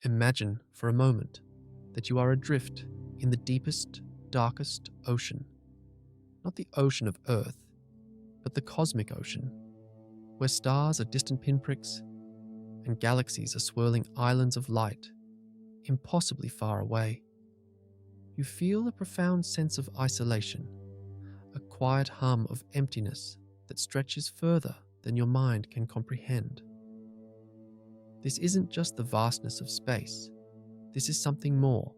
Imagine for a moment that you are adrift in the deepest, darkest ocean. Not the ocean of Earth, but the cosmic ocean, where stars are distant pinpricks and galaxies are swirling islands of light, impossibly far away. You feel a profound sense of isolation, a quiet hum of emptiness that stretches further than your mind can comprehend. This isn't just the vastness of space. This is something more,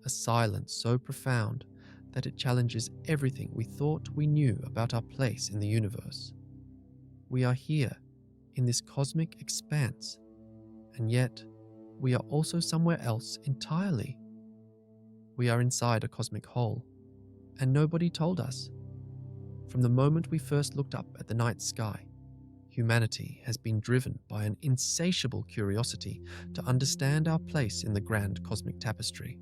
a silence so profound that it challenges everything we thought we knew about our place in the universe. We are here, in this cosmic expanse, and yet we are also somewhere else entirely. We are inside a cosmic hole, and nobody told us. From the moment we first looked up at the night sky, humanity has been driven by an insatiable curiosity to understand our place in the grand cosmic tapestry.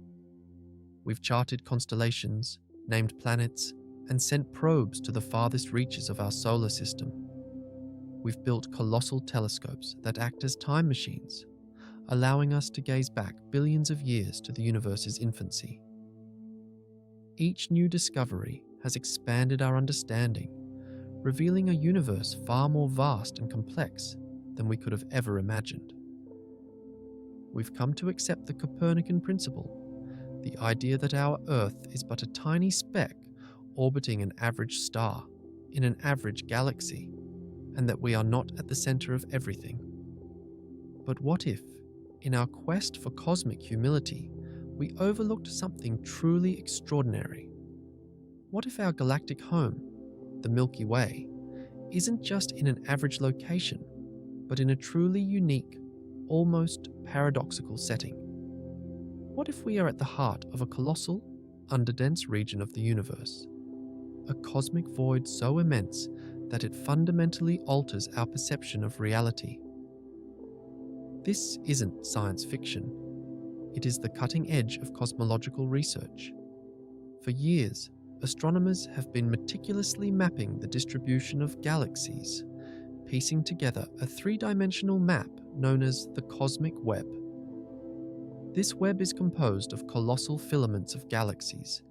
We've charted constellations, named planets, and sent probes to the farthest reaches of our solar system. We've built colossal telescopes that act as time machines, allowing us to gaze back billions of years to the universe's infancy. Each new discovery has expanded our understanding, revealing a universe far more vast and complex than we could have ever imagined. We've come to accept the Copernican principle, the idea that our Earth is but a tiny speck orbiting an average star in an average galaxy, and that we are not at the center of everything. But what if, in our quest for cosmic humility, we overlooked something truly extraordinary? What if our galactic home, the Milky Way, isn't just in an average location, but in a truly unique, almost paradoxical setting? What if we are at the heart of a colossal, underdense region of the universe, a cosmic void so immense that it fundamentally alters our perception of reality? This isn't science fiction. It is the cutting edge of cosmological research. For years, astronomers have been meticulously mapping the distribution of galaxies, piecing together a three-dimensional map known as the cosmic web. This web is composed of colossal filaments of galaxies,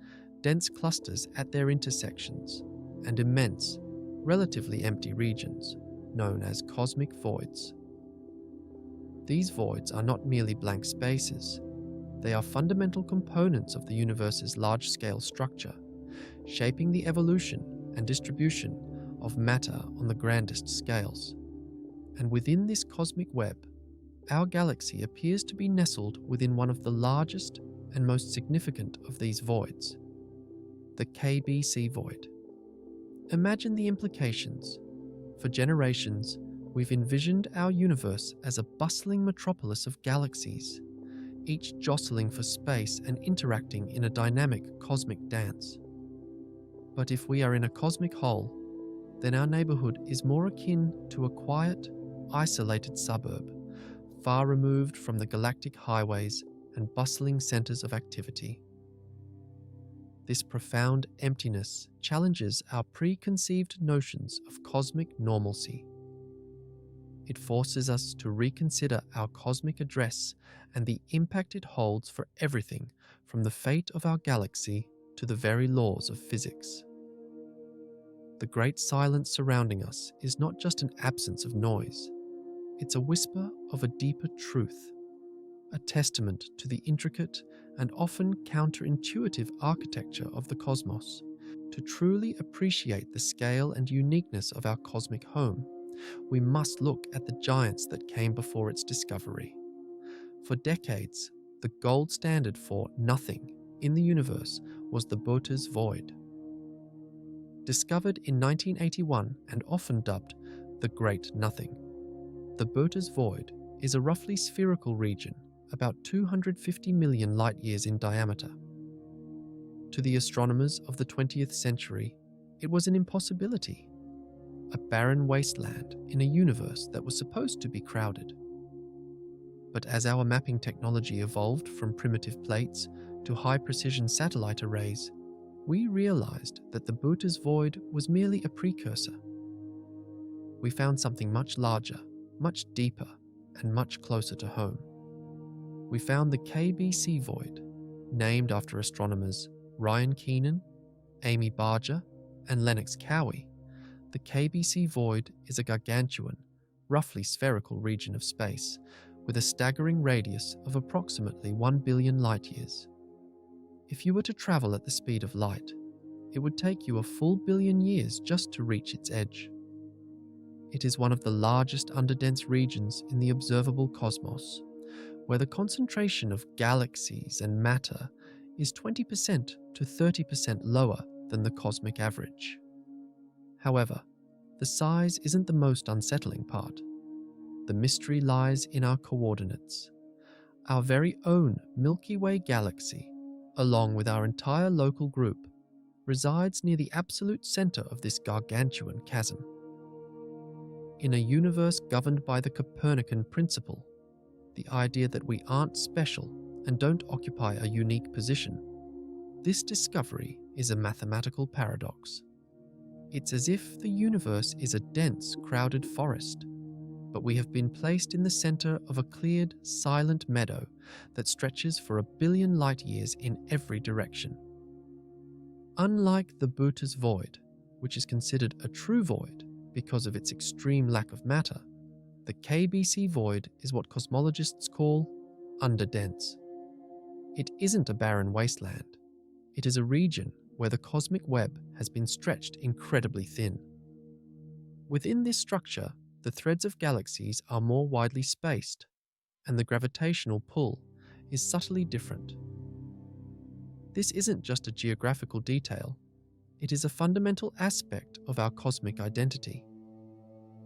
dense clusters at their intersections, and immense, relatively empty regions, known as cosmic voids. These voids are not merely blank spaces. They are fundamental components of the universe's large-scale structure, shaping the evolution and distribution of matter on the grandest scales. And within this cosmic web, our galaxy appears to be nestled within one of the largest and most significant of these voids, the KBC Void. Imagine the implications. For generations, we've envisioned our universe as a bustling metropolis of galaxies, each jostling for space and interacting in a dynamic cosmic dance. But if we are in a cosmic hole, then our neighborhood is more akin to a quiet, isolated suburb, far removed from the galactic highways and bustling centers of activity. This profound emptiness challenges our preconceived notions of cosmic normalcy. It forces us to reconsider our cosmic address and the impact it holds for everything from the fate of our galaxy to the very laws of physics. The great silence surrounding us is not just an absence of noise. It's a whisper of a deeper truth, a testament to the intricate and often counterintuitive architecture of the cosmos. To truly appreciate the scale and uniqueness of our cosmic home, we must look at the giants that came before its discovery. For decades, the gold standard for nothing in the universe was the Botez Void. Discovered in 1981 and often dubbed the Great Nothing, the Botez Void is a roughly spherical region about 250 million light-years in diameter. To the astronomers of the 20th century, it was an impossibility, a barren wasteland in a universe that was supposed to be crowded. But as our mapping technology evolved from primitive plates to high-precision satellite arrays, we realized that the Botez Void was merely a precursor. We found something much larger, much deeper, and much closer to home. we found the KBC Void, named after astronomers Ryan Keenan, Amy Barger, and Lennox Cowie. The KBC Void is a gargantuan, roughly spherical region of space with a staggering radius of approximately 1 billion light-years. If you were to travel at the speed of light, it would take you a full billion years just to reach its edge. It is one of the largest underdense regions in the observable cosmos, where the concentration of galaxies and matter is 20% to 30% lower than the cosmic average. However, the size isn't the most unsettling part. The mystery lies in our coordinates. Our very own Milky Way galaxy, along with our entire local group, resides near the absolute center of this gargantuan chasm. In a universe governed by the Copernican principle, the idea that we aren't special and don't occupy a unique position, this discovery is a mathematical paradox. It's as if the universe is a dense, crowded forest, but we have been placed in the center of a cleared, silent meadow that stretches for 1 billion light-years in every direction. Unlike the Buddha's void, which is considered a true void because of its extreme lack of matter, the KBC void is what cosmologists call underdense. It isn't a barren wasteland. It is a region where the cosmic web has been stretched incredibly thin. Within this structure, the threads of galaxies are more widely spaced, and the gravitational pull is subtly different. This isn't just a geographical detail, it is a fundamental aspect of our cosmic identity.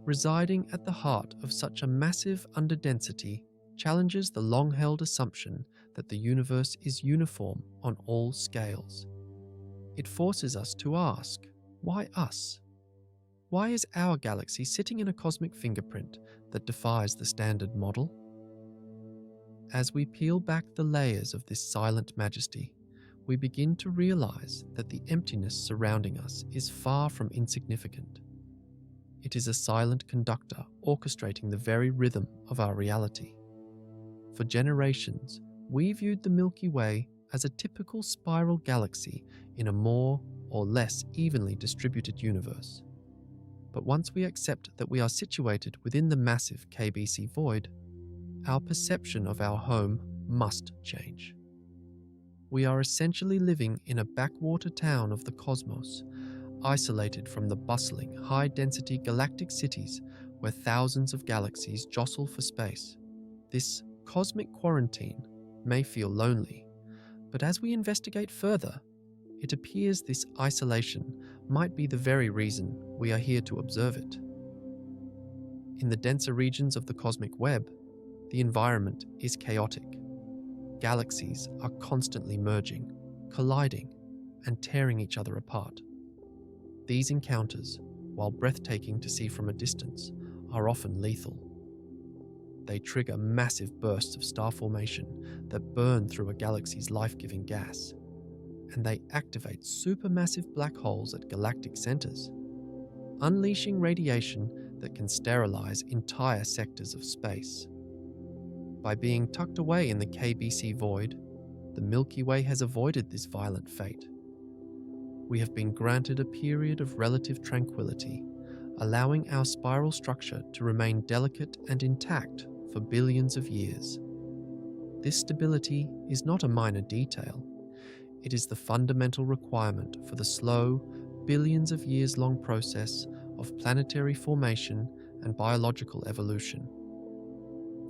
Residing at the heart of such a massive underdensity challenges the long-held assumption that the universe is uniform on all scales. It forces us to ask, why us? Why is our galaxy sitting in a cosmic fingerprint that defies the standard model? As we peel back the layers of this silent majesty, we begin to realize that the emptiness surrounding us is far from insignificant. It is a silent conductor orchestrating the very rhythm of our reality. For generations, we viewed the Milky Way as a typical spiral galaxy in a more or less evenly distributed universe. But once we accept that we are situated within the massive KBC void, our perception of our home must change. We are essentially living in a backwater town of the cosmos, isolated from the bustling, high-density galactic cities where thousands of galaxies jostle for space. This cosmic quarantine may feel lonely, but as we investigate further, it appears this isolation might be the very reason we are here to observe it. In the denser regions of the cosmic web, the environment is chaotic. Galaxies are constantly merging, colliding, and tearing each other apart. These encounters, while breathtaking to see from a distance, are often lethal. They trigger massive bursts of star formation that burn through a galaxy's life-giving gas, and they activate supermassive black holes at galactic centers, unleashing radiation that can sterilize entire sectors of space. By being tucked away in the KBC void, the Milky Way has avoided this violent fate. We have been granted a period of relative tranquility, allowing our spiral structure to remain delicate and intact for billions of years. This stability is not a minor detail. It is the fundamental requirement for the slow, billions of years long process of planetary formation and biological evolution.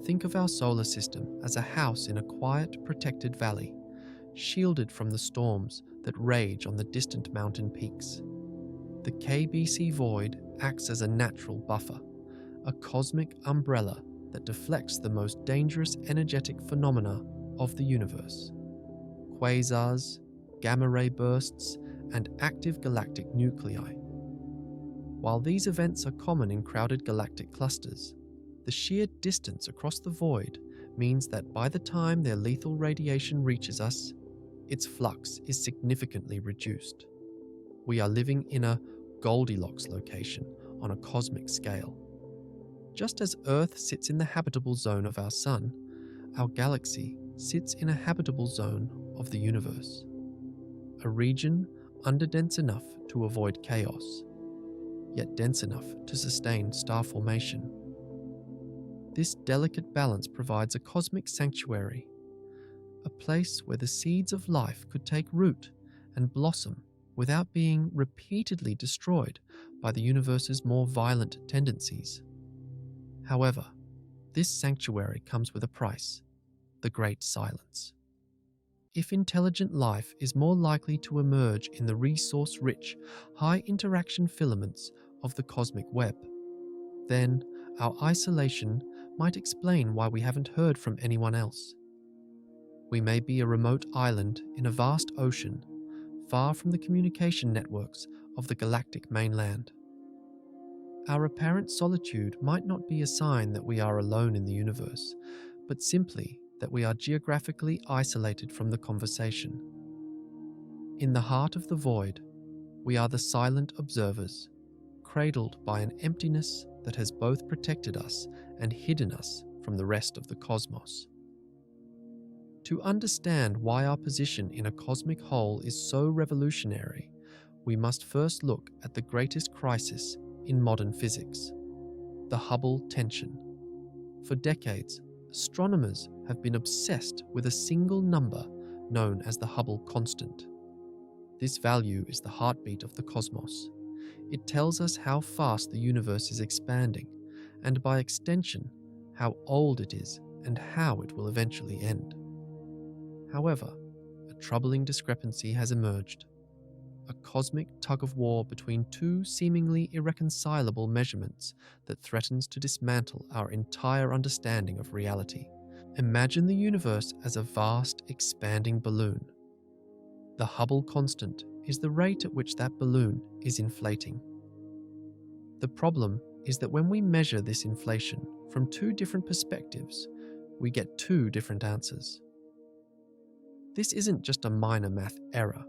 Think of our solar system as a house in a quiet, protected valley, shielded from the storms that rage on the distant mountain peaks. The KBC void acts as a natural buffer, a cosmic umbrella that deflects the most dangerous energetic phenomena of the universe. Quasars, gamma-ray bursts, and active galactic nuclei. While these events are common in crowded galactic clusters, the sheer distance across the void means that by the time their lethal radiation reaches us, its flux is significantly reduced. We are living in a Goldilocks location on a cosmic scale. Just as Earth sits in the habitable zone of our Sun, our galaxy sits in a habitable zone of the universe, a region underdense enough to avoid chaos, yet dense enough to sustain star formation. This delicate balance provides a cosmic sanctuary, a place where the seeds of life could take root and blossom without being repeatedly destroyed by the universe's more violent tendencies. However, this sanctuary comes with a price: the Great Silence. If intelligent life is more likely to emerge in the resource-rich, high-interaction filaments of the cosmic web, then our isolation might explain why we haven't heard from anyone else. We may be a remote island in a vast ocean, far from the communication networks of the galactic mainland. Our apparent solitude might not be a sign that we are alone in the universe, but simply that we are geographically isolated from the conversation. In the heart of the void, we are the silent observers, cradled by an emptiness that has both protected us and hidden us from the rest of the cosmos. To understand why our position in a cosmic whole is so revolutionary, we must first look at the greatest crisis in modern physics: the Hubble tension. For decades, astronomers have been obsessed with a single number known as the Hubble constant. This value is the heartbeat of the cosmos. It tells us how fast the universe is expanding, and by extension, how old it is and how it will eventually end. However, a troubling discrepancy has emerged: a cosmic tug-of-war between two seemingly irreconcilable measurements that threatens to dismantle our entire understanding of reality. Imagine the universe as a vast, expanding balloon. The Hubble constant is the rate at which that balloon is inflating. The problem is that when we measure this inflation from two different perspectives, we get two different answers. This isn't just a minor math error.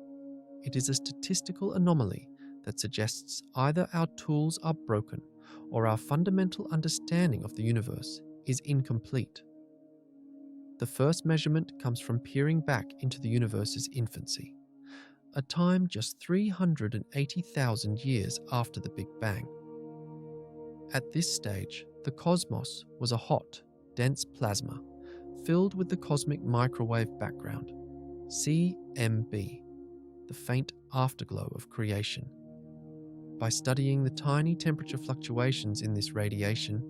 It is a statistical anomaly that suggests either our tools are broken or our fundamental understanding of the universe is incomplete. The first measurement comes from peering back into the universe's infancy, a time just 380,000 years after the Big Bang. At this stage, the cosmos was a hot, dense plasma filled with the cosmic microwave background, CMB, the faint afterglow of creation. By studying the tiny temperature fluctuations in this radiation,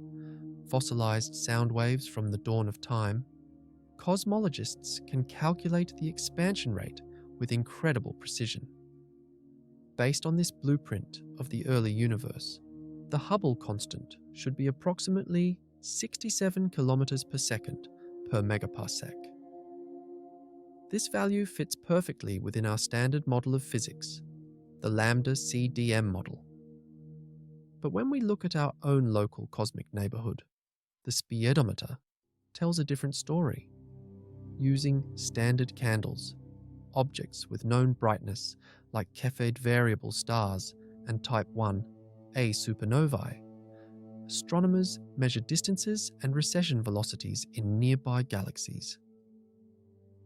fossilized sound waves from the dawn of time, cosmologists can calculate the expansion rate with incredible precision. Based on this blueprint of the early universe, the Hubble constant should be approximately 67 kilometers per second per megaparsec. This value fits perfectly within our standard model of physics, the lambda CDM model. But when we look at our own local cosmic neighborhood, the speedometer tells a different story. Using standard candles, objects with known brightness like Cepheid variable stars and Type 1a supernovae, astronomers measure distances and recession velocities in nearby galaxies.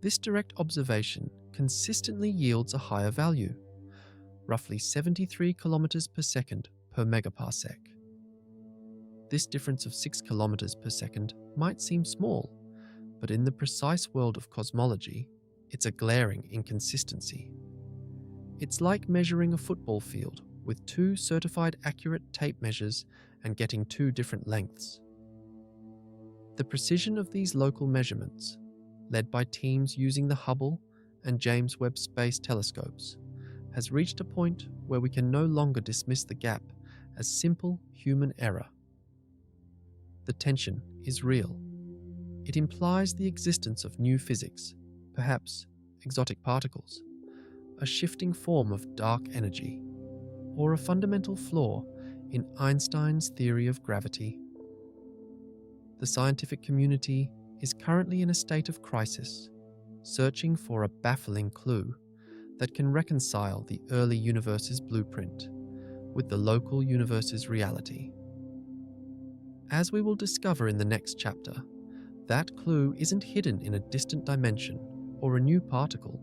This direct observation consistently yields a higher value, roughly 73 kilometers per second per megaparsec. This difference of 6 kilometers per second might seem small, but in the precise world of cosmology, it's a glaring inconsistency. It's like measuring a football field with two certified accurate tape measures and getting two different lengths. The precision of these local measurements, led by teams using the Hubble and James Webb Space Telescopes, has reached a point where we can no longer dismiss the gap as simple human error. The tension is real. It implies the existence of new physics, perhaps exotic particles, a shifting form of dark energy, or a fundamental flaw in Einstein's theory of gravity. The scientific community is currently in a state of crisis, searching for a baffling clue that can reconcile the early universe's blueprint with the local universe's reality. As we will discover in the next chapter, That clue isn't hidden in a distant dimension or a new particle.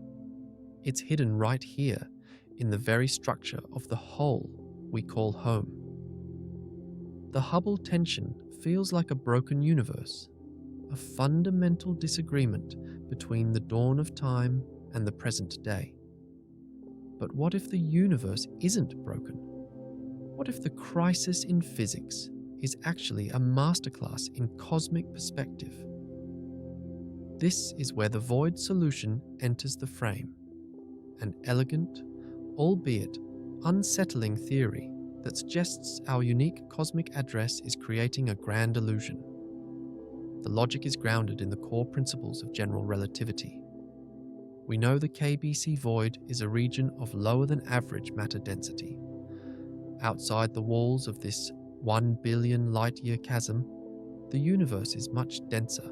It's hidden right here in the very structure of the whole we call home. The Hubble tension feels like a broken universe, a fundamental disagreement between the dawn of time and the present day. But what if the universe isn't broken? What if the crisis in physics is actually a masterclass in cosmic perspective? This is where the void solution enters the frame, an elegant, albeit unsettling theory that suggests our unique cosmic address is creating a grand illusion. The logic is grounded in the core principles of general relativity. We know the KBC Void is a region of lower than average matter density. Outside the walls of this 1 billion light-year chasm, the universe is much denser,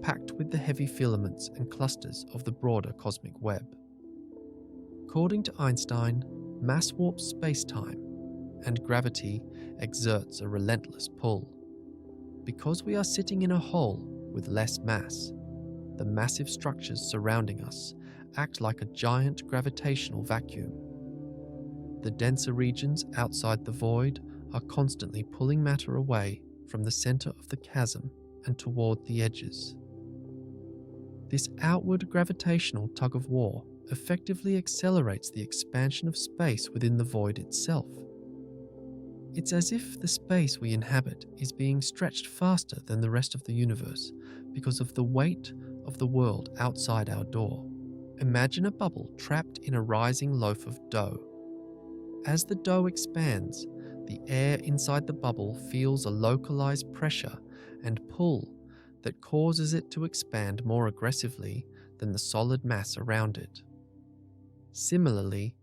packed with the heavy filaments and clusters of the broader cosmic web. According to Einstein, mass warps space-time, and gravity exerts a relentless pull. Because we are sitting in a hole with less mass, the massive structures surrounding us act like a giant gravitational vacuum. The denser regions outside the void are constantly pulling matter away from the center of the chasm and toward the edges. This outward gravitational tug-of-war effectively accelerates the expansion of space within the void itself. It's as if the space we inhabit is being stretched faster than the rest of the universe because of the weight of the world outside our door. Imagine a bubble trapped in a rising loaf of dough. As the dough expands, the air inside the bubble feels a localized pressure and pull that causes it to expand more aggressively than the solid mass around it. Similarly,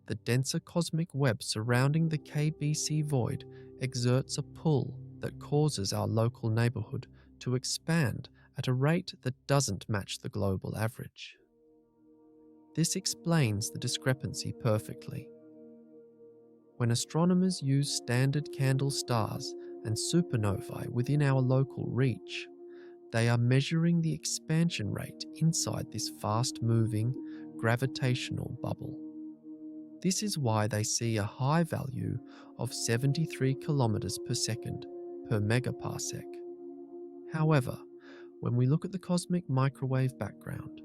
the denser cosmic web surrounding the KBC Void exerts a pull that causes our local neighborhood to expand at a rate that doesn't match the global average. This explains the discrepancy perfectly. When astronomers use standard candle stars and supernovae within our local reach, they are measuring the expansion rate inside this fast-moving, gravitational bubble. This is why they see a high value of 73 kilometers per second per megaparsec. However, when we look at the cosmic microwave background,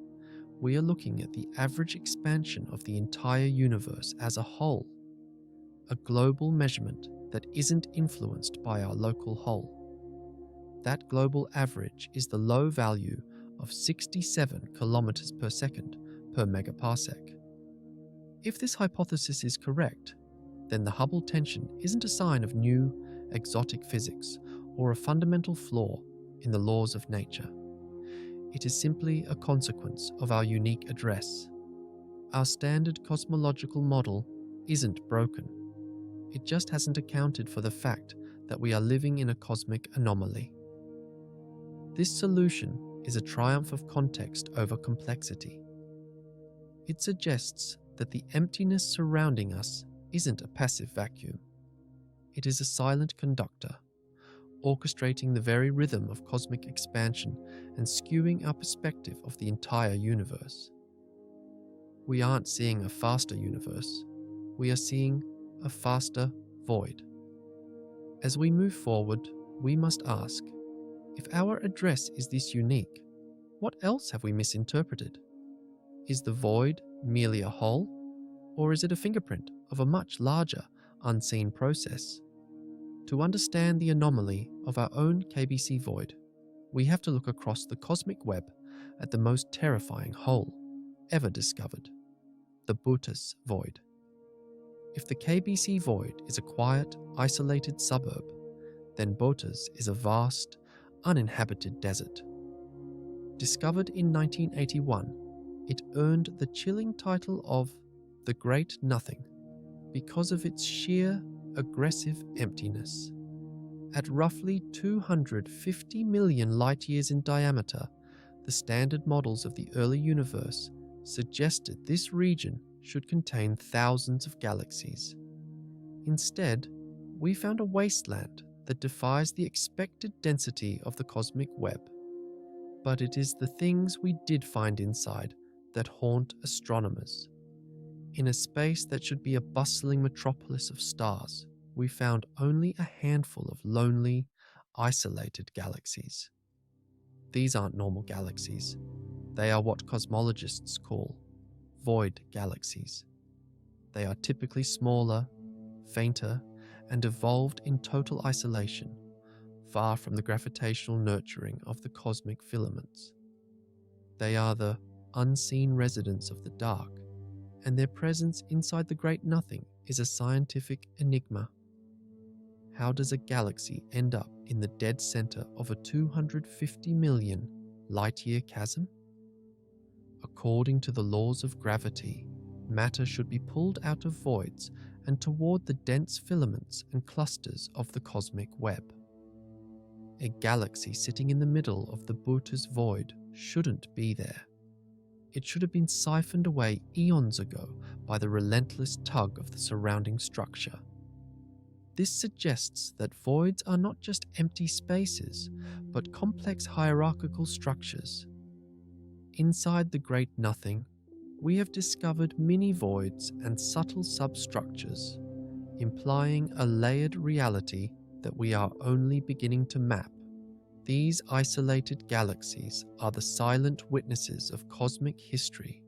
we are looking at the average expansion of the entire universe as a whole, a global measurement that isn't influenced by our local hole. That global average is the low value of 67 kilometers per second per megaparsec. If this hypothesis is correct, then the Hubble tension isn't a sign of new, exotic physics or a fundamental flaw in the laws of nature. It is simply a consequence of our unique address. Our standard cosmological model isn't broken. It just hasn't accounted for the fact that we are living in a cosmic anomaly. This solution is a triumph of context over complexity. It suggests that the emptiness surrounding us isn't a passive vacuum. It is a silent conductor, orchestrating the very rhythm of cosmic expansion and skewing our perspective of the entire universe. We aren't seeing a faster universe, we are seeing a faster void. As we move forward, we must ask, if our address is this unique, what else have we misinterpreted? Is the void merely a hole, or is it a fingerprint of a much larger, unseen process? To understand the anomaly of our own KBC Void, we have to look across the cosmic web at the most terrifying hole ever discovered, the Bootes Void. If the KBC Void is a quiet, isolated suburb, then Bootes is a vast, uninhabited desert. Discovered in 1981, it earned the chilling title of the Great Nothing because of its sheer, aggressive emptiness. At roughly 250 million light-years in diameter, the standard models of the early universe suggested this region should contain thousands of galaxies. Instead, we found a wasteland that defies the expected density of the cosmic web. But it is the things we did find inside that haunt astronomers. In a space that should be a bustling metropolis of stars, we found only a handful of lonely, isolated galaxies. These aren't normal galaxies. They are what cosmologists call void galaxies. They are typically smaller, fainter, and evolved in total isolation, far from the gravitational nurturing of the cosmic filaments. They are the unseen residents of the dark, and their presence inside the great nothing is a scientific enigma. How does a galaxy end up in the dead center of a 250 million light-year chasm? According to the laws of gravity, matter should be pulled out of voids and toward the dense filaments and clusters of the cosmic web. A galaxy sitting in the middle of the Bhuta's void shouldn't be there. It should have been siphoned away eons ago by the relentless tug of the surrounding structure. This suggests that voids are not just empty spaces, but complex hierarchical structures. Inside the great nothing, we have discovered mini-voids and subtle substructures, implying a layered reality that we are only beginning to map. These isolated galaxies are the silent witnesses of cosmic history.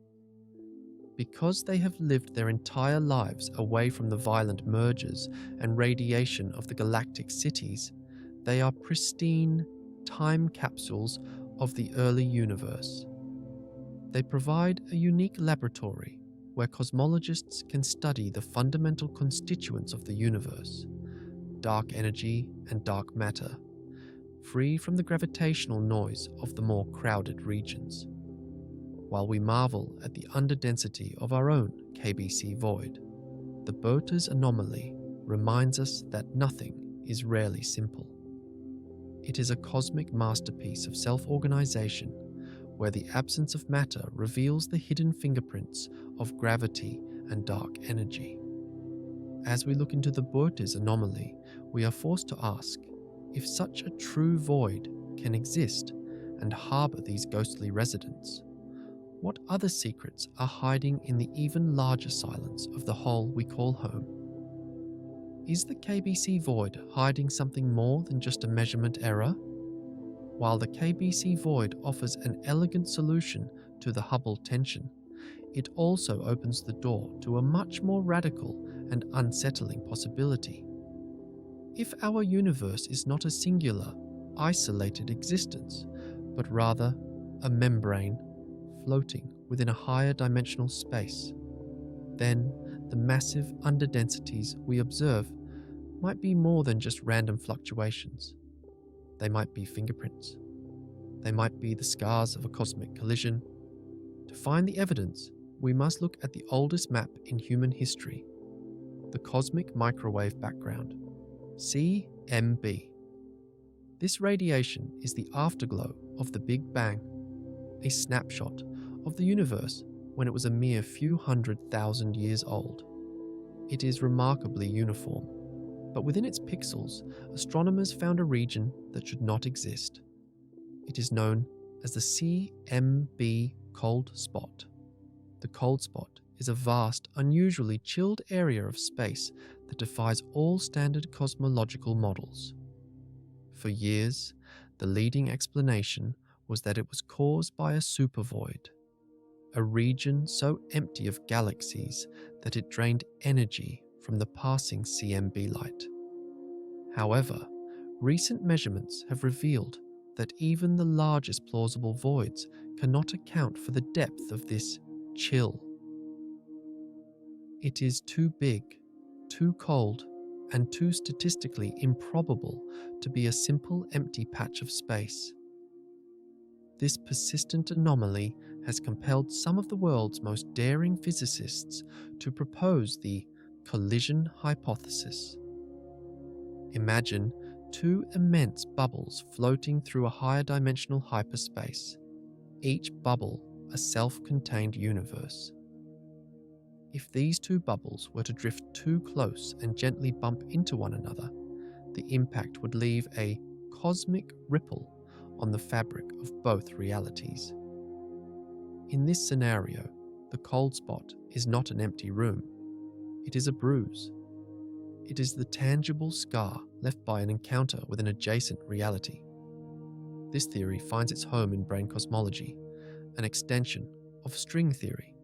Because they have lived their entire lives away from the violent mergers and radiation of the galactic cities, they are pristine time capsules of the early universe. They provide a unique laboratory where cosmologists can study the fundamental constituents of the universe, dark energy and dark matter, free from the gravitational noise of the more crowded regions. While we marvel at the underdensity of our own KBC Void, the Bhuta's anomaly reminds us that nothing is rarely simple. It is a cosmic masterpiece of self-organization where the absence of matter reveals the hidden fingerprints of gravity and dark energy. As we look into the Bhuta's anomaly, we are forced to ask if such a true void can exist and harbor these ghostly residents. What other secrets are hiding in the even larger silence of the hole we call home? Is the KBC Void hiding something more than just a measurement error? While the KBC Void offers an elegant solution to the Hubble tension, it also opens the door to a much more radical and unsettling possibility. If our universe is not a singular, isolated existence, but rather a membrane floating within a higher dimensional space, then the massive underdensities we observe might be more than just random fluctuations. They might be fingerprints. They might be the scars of a cosmic collision. To find the evidence, we must look at the oldest map in human history, the cosmic microwave background, CMB. This radiation is the afterglow of the Big Bang, a snapshot of the universe when it was a mere few 100,000 years old. It is remarkably uniform, but within its pixels, astronomers found a region that should not exist. It is known as the CMB cold spot. The cold spot is a vast, unusually chilled area of space that defies all standard cosmological models. For years, the leading explanation was that it was caused by a supervoid, a region so empty of galaxies that it drained energy from the passing CMB light. However, recent measurements have revealed that even the largest plausible voids cannot account for the depth of this chill. It is too big, too cold, and too statistically improbable to be a simple empty patch of space. This persistent anomaly has compelled some of the world's most daring physicists to propose the collision hypothesis. Imagine two immense bubbles floating through a higher dimensional hyperspace, each bubble a self-contained universe. If these two bubbles were to drift too close and gently bump into one another, the impact would leave a cosmic ripple on the fabric of both realities. In this scenario, the cold spot is not an empty room. It is a bruise. It is the tangible scar left by an encounter with an adjacent reality. This theory finds its home in brain cosmology, an extension of string theory.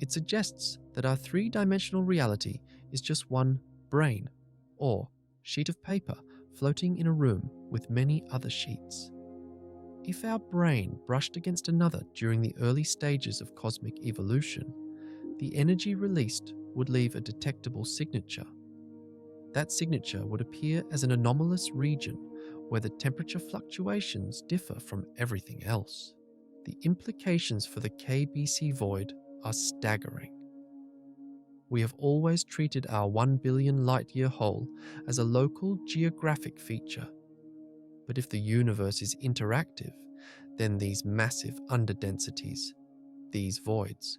It suggests that our three-dimensional reality is just one brain, or sheet of paper floating in a room with many other sheets. If our brain brushed against another during the early stages of cosmic evolution, the energy released would leave a detectable signature. That signature would appear as an anomalous region where the temperature fluctuations differ from everything else. The implications for the KBC Void are staggering. We have always treated our 1 billion light-year hole as a local geographic feature. But if the universe is interactive, then these massive underdensities, these voids,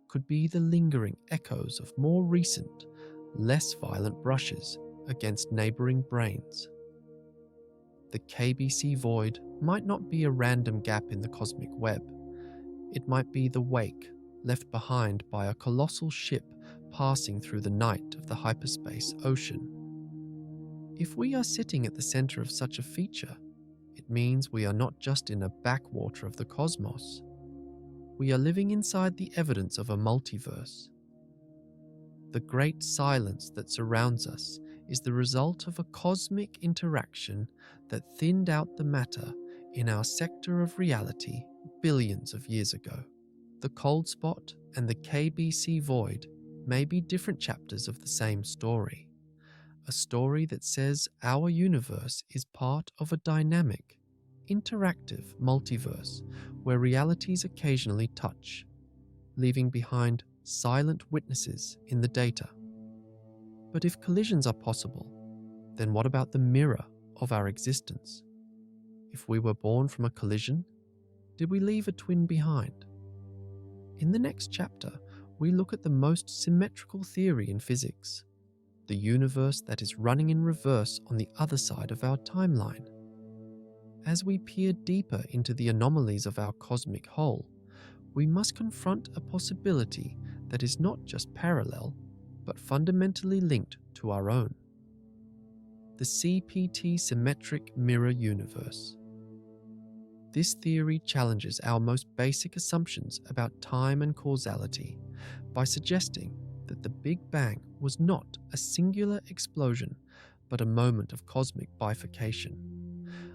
could be the lingering echoes of more recent, less violent brushes against neighboring brains. The KBC Void might not be a random gap in the cosmic web. It might be the wake left behind by a colossal ship passing through the night of the hyperspace ocean. If we are sitting at the center of such a feature, it means we are not just in a backwater of the cosmos. We are living inside the evidence of a multiverse. The great silence that surrounds us is the result of a cosmic interaction that thinned out the matter in our sector of reality billions of years ago. The cold spot and the KBC Void may be different chapters of the same story, a story that says our universe is part of a dynamic, interactive multiverse where realities occasionally touch, leaving behind silent witnesses in the data. But if collisions are possible, then what about the mirror of our existence? If we were born from a collision, did we leave a twin behind? In the next chapter, we look at the most symmetrical theory in physics, the universe that is running in reverse on the other side of our timeline. As we peer deeper into the anomalies of our cosmic whole, we must confront a possibility that is not just parallel, but fundamentally linked to our own. The CPT symmetric mirror universe. This theory challenges our most basic assumptions about time and causality by suggesting that the Big Bang was not a singular explosion, but a moment of cosmic bifurcation,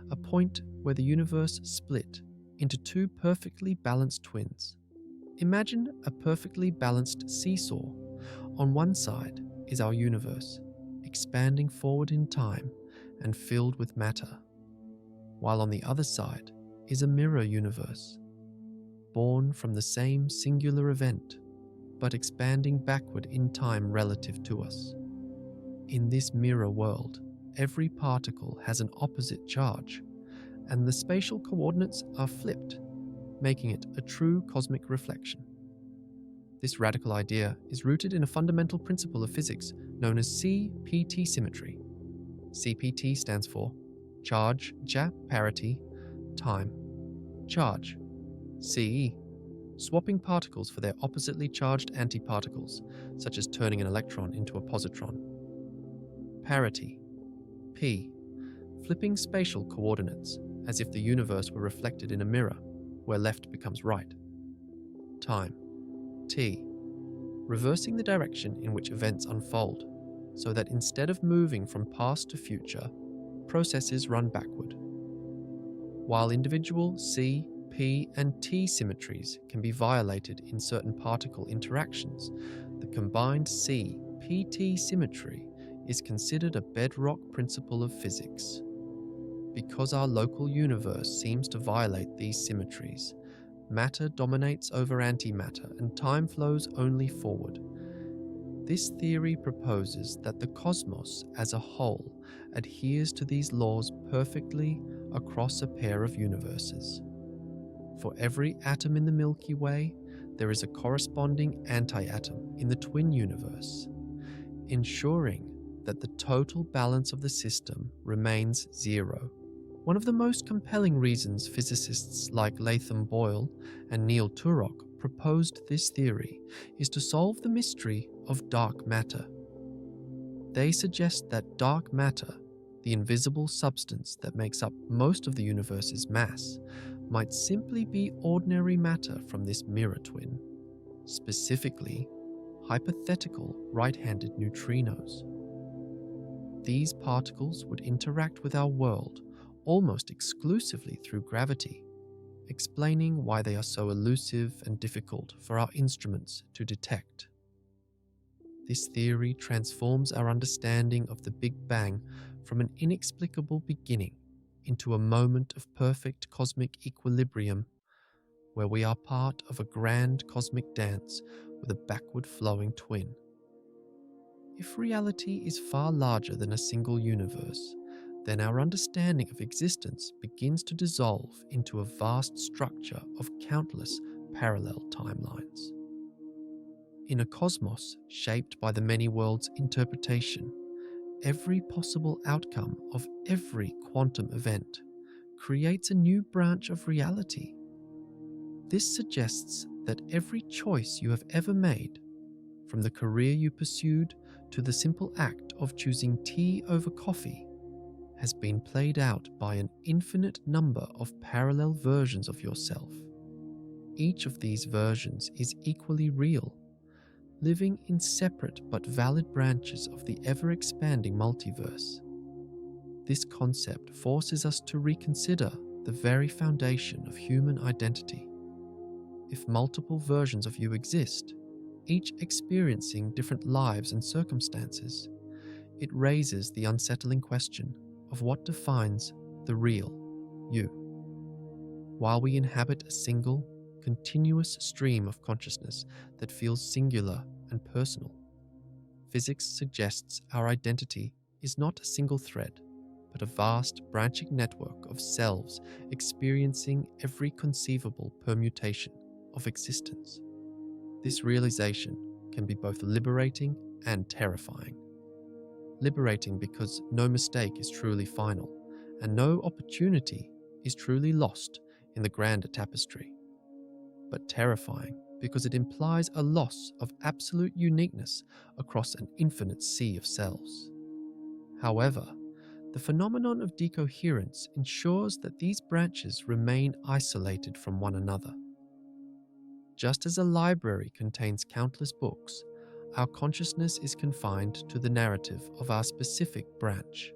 a point where the universe split into two perfectly balanced twins. Imagine a perfectly balanced seesaw. On one side is our universe, expanding forward in time and filled with matter, while on the other side is a mirror universe, born from the same singular event, but expanding backward in time relative to us. In this mirror world, every particle has an opposite charge, and the spatial coordinates are flipped, making it a true cosmic reflection. This radical idea is rooted in a fundamental principle of physics known as CPT symmetry. CPT stands for charge, parity, time, charge. CE, swapping particles for their oppositely charged antiparticles, such as turning an electron into a positron. Parity. P, flipping spatial coordinates, as if the universe were reflected in a mirror, where left becomes right. Time. T, reversing the direction in which events unfold, so that instead of moving from past to future, processes run backward. While individual C, P, and T symmetries can be violated in certain particle interactions, the combined C-PT symmetry is considered a bedrock principle of physics. Because our local universe seems to violate these symmetries, matter dominates over antimatter and time flows only forward. This theory proposes that the cosmos as a whole adheres to these laws perfectly across a pair of universes. For every atom in the Milky Way, there is a corresponding anti-atom in the twin universe, ensuring that the total balance of the system remains zero. One of the most compelling reasons physicists like Latham Boyle and Neil Turok proposed this theory is to solve the mystery of dark matter. They suggest that dark matter, the invisible substance that makes up most of the universe's mass, might simply be ordinary matter from this mirror twin, specifically hypothetical right-handed neutrinos. These particles would interact with our world almost exclusively through gravity, explaining why they are so elusive and difficult for our instruments to detect. This theory transforms our understanding of the Big Bang from an inexplicable beginning into a moment of perfect cosmic equilibrium, where we are part of a grand cosmic dance with a backward-flowing twin. If reality is far larger than a single universe, then our understanding of existence begins to dissolve into a vast structure of countless parallel timelines. In a cosmos shaped by the many worlds interpretation, every possible outcome of every quantum event creates a new branch of reality. This suggests that every choice you have ever made, from the career you pursued to the simple act of choosing tea over coffee, has been played out by an infinite number of parallel versions of yourself. Each of these versions is equally real, living in separate but valid branches of the ever-expanding multiverse. This concept forces us to reconsider the very foundation of human identity. If multiple versions of you exist, each experiencing different lives and circumstances, it raises the unsettling question of what defines the real you. While we inhabit a single, continuous stream of consciousness that feels singular and personal, physics suggests our identity is not a single thread, but a vast branching network of selves experiencing every conceivable permutation of existence. This realization can be both liberating and terrifying. Liberating because no mistake is truly final, and no opportunity is truly lost in the grander tapestry. But terrifying because it implies a loss of absolute uniqueness across an infinite sea of selves. However, the phenomenon of decoherence ensures that these branches remain isolated from one another. Just as a library contains countless books, our consciousness is confined to the narrative of our specific branch.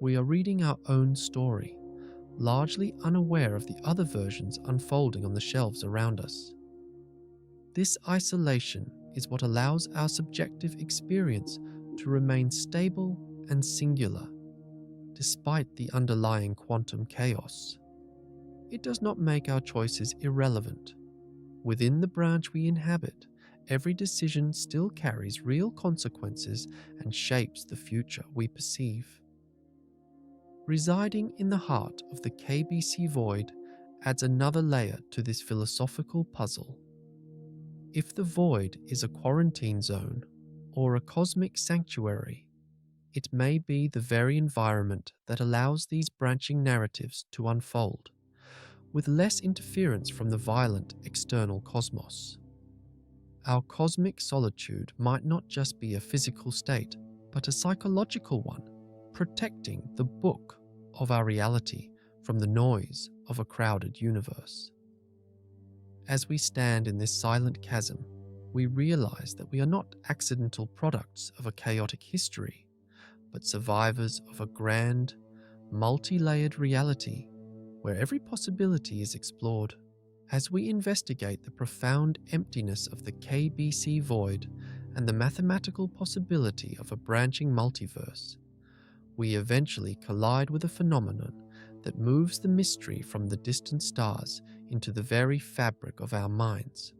We are reading our own story, largely unaware of the other versions unfolding on the shelves around us. This isolation is what allows our subjective experience to remain stable and singular, despite the underlying quantum chaos. It does not make our choices irrelevant. Within the branch we inhabit, every decision still carries real consequences and shapes the future we perceive. Residing in the heart of the KBC Void adds another layer to this philosophical puzzle. If the void is a quarantine zone or a cosmic sanctuary, it may be the very environment that allows these branching narratives to unfold, with less interference from the violent external cosmos. Our cosmic solitude might not just be a physical state, but a psychological one, protecting the book of our reality from the noise of a crowded universe. As we stand in this silent chasm, we realize that we are not accidental products of a chaotic history, but survivors of a grand, multi-layered reality where every possibility is explored. As we investigate the profound emptiness of the KBC Void and the mathematical possibility of a branching multiverse, we eventually collide with a phenomenon that moves the mystery from the distant stars into the very fabric of our minds.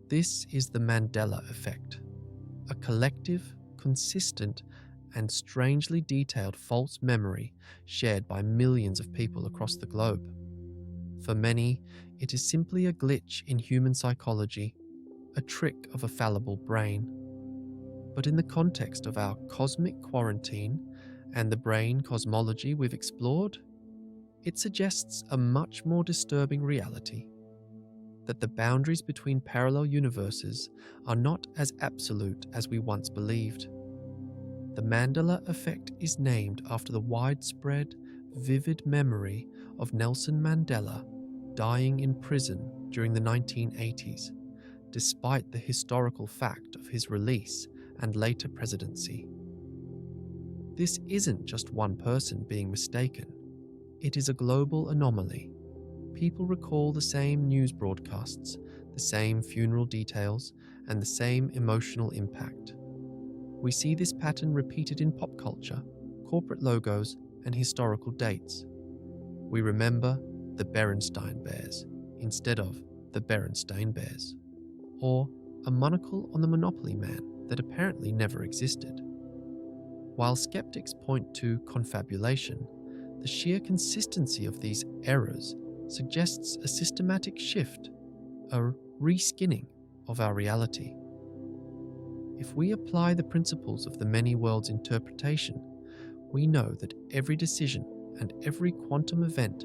This is the Mandela effect, a collective, consistent, and strangely detailed false memory shared by millions of people across the globe. For many, it is simply a glitch in human psychology, a trick of a fallible brain. But in the context of our cosmic quarantine and the brain cosmology we've explored, It suggests a much more disturbing reality, that the boundaries between parallel universes are not as absolute as we once believed. The Mandela effect is named after the widespread, vivid memory of Nelson Mandela dying in prison during the 1980s, despite the historical fact of his release and later presidency. This isn't just one person being mistaken. It is a global anomaly. People recall the same news broadcasts, the same funeral details, and the same emotional impact. We see this pattern repeated in pop culture, corporate logos, and historical dates. We remember the Berenstain Bears instead of the Berenstain Bears, or a monocle on the Monopoly Man that apparently never existed. While skeptics point to confabulation, the sheer consistency of these errors suggests a systematic shift, a reskinning of our reality. If we apply the principles of the many worlds interpretation, we know that every decision and every quantum event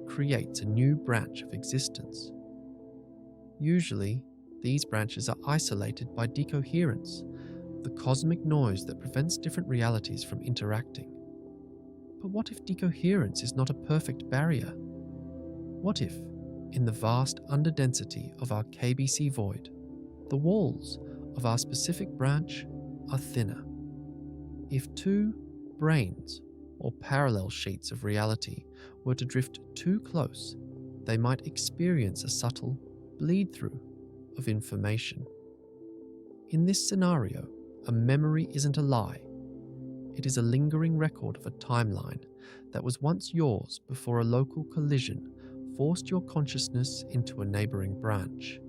creates a new branch of existence. Usually, these branches are isolated by decoherence, the cosmic noise that prevents different realities from interacting. But what if decoherence is not a perfect barrier? What if, in the vast underdensity of our KBC Void, the walls of our specific branch are thinner? If two brains or parallel sheets of reality were to drift too close, they might experience a subtle bleed-through of information. In this scenario, a memory isn't a lie. It is a lingering record of a timeline that was once yours before a local collision forced your consciousness into a neighboring branch.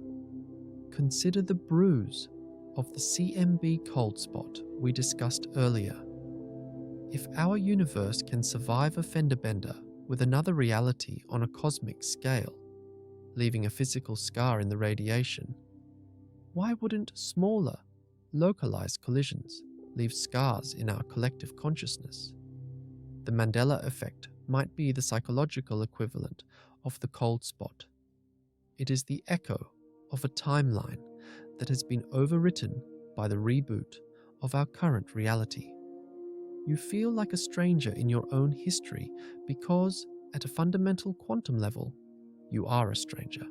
Consider the bruise of the CMB cold spot we discussed earlier. If our universe can survive a fender bender with another reality on a cosmic scale, leaving a physical scar in the radiation, why wouldn't smaller, localized collisions leave scars in our collective consciousness? The Mandela effect might be the psychological equivalent of the cold spot. It is the echo of a timeline that has been overwritten by the reboot of our current reality. You feel like a stranger in your own history because, at a fundamental quantum level, you are a stranger.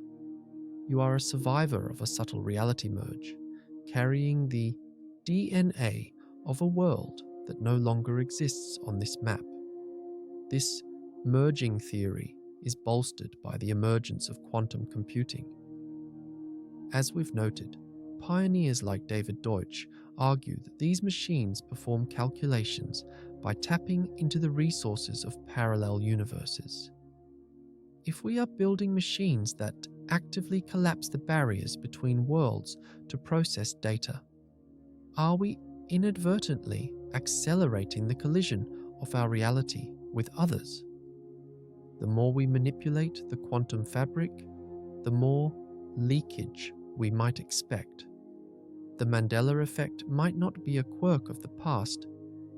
You are a survivor of a subtle reality merge, carrying the DNA of a world that no longer exists on this map. This merging theory is bolstered by the emergence of quantum computing. As we've noted, pioneers like David Deutsch argue that these machines perform calculations by tapping into the resources of parallel universes. If we are building machines that actively collapse the barriers between worlds to process data, are we inadvertently accelerating the collision of our reality with others? The more we manipulate the quantum fabric, the more leakage we might expect. The Mandela effect might not be a quirk of the past,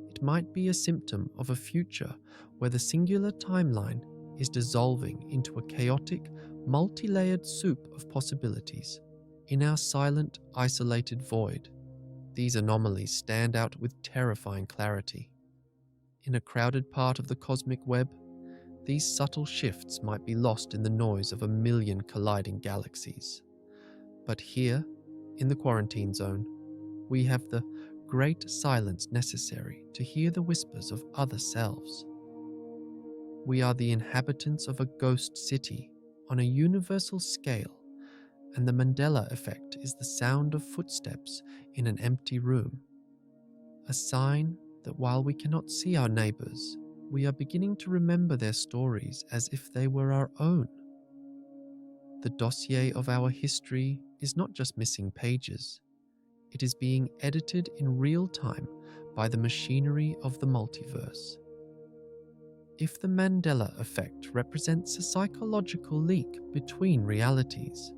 it might be a symptom of a future where the singular timeline is dissolving into a chaotic, multi-layered soup of possibilities. In our silent, isolated void, these anomalies stand out with terrifying clarity. In a crowded part of the cosmic web, these subtle shifts might be lost in the noise of a million colliding galaxies. But here, in the quarantine zone, we have the great silence necessary to hear the whispers of other selves. We are the inhabitants of a ghost city on a universal scale, and the Mandela effect is the sound of footsteps in an empty room, a sign that while we cannot see our neighbors, we are beginning to remember their stories as if they were our own. The dossier of our history is not just missing pages, it is being edited in real time by the machinery of the multiverse. If the Mandela effect represents a psychological leak between realities,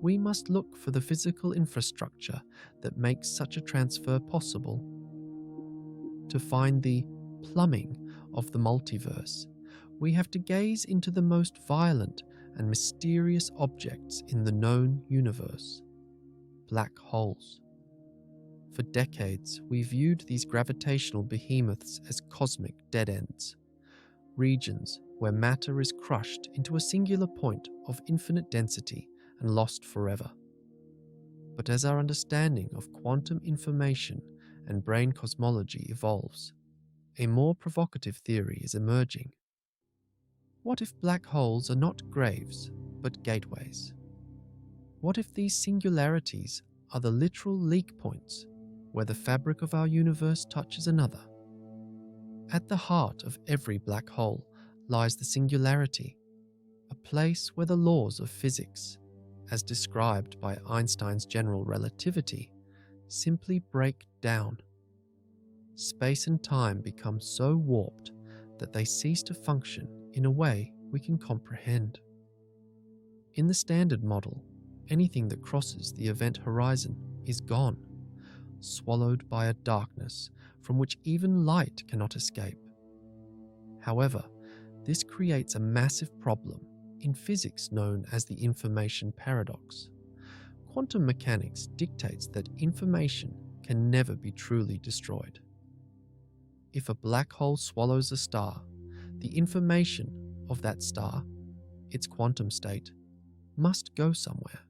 we must look for the physical infrastructure that makes such a transfer possible. To find the plumbing of the multiverse, we have to gaze into the most violent and mysterious objects in the known universe: black holes. For decades, we viewed these gravitational behemoths as cosmic dead ends, regions where matter is crushed into a singular point of infinite density and lost forever. But as our understanding of quantum information and brain cosmology evolves, a more provocative theory is emerging. What if black holes are not graves, but gateways? What if these singularities are the literal leak points where the fabric of our universe touches another? At the heart of every black hole lies the singularity, a place where the laws of physics, as described by Einstein's general relativity, simply break down. Space and time become so warped that they cease to function in a way we can comprehend. In the Standard Model, anything that crosses the event horizon is gone, swallowed by a darkness from which even light cannot escape. However, this creates a massive problem in physics known as the information paradox. Quantum mechanics dictates that information can never be truly destroyed. If a black hole swallows a star, the information of that star, its quantum state, must go somewhere.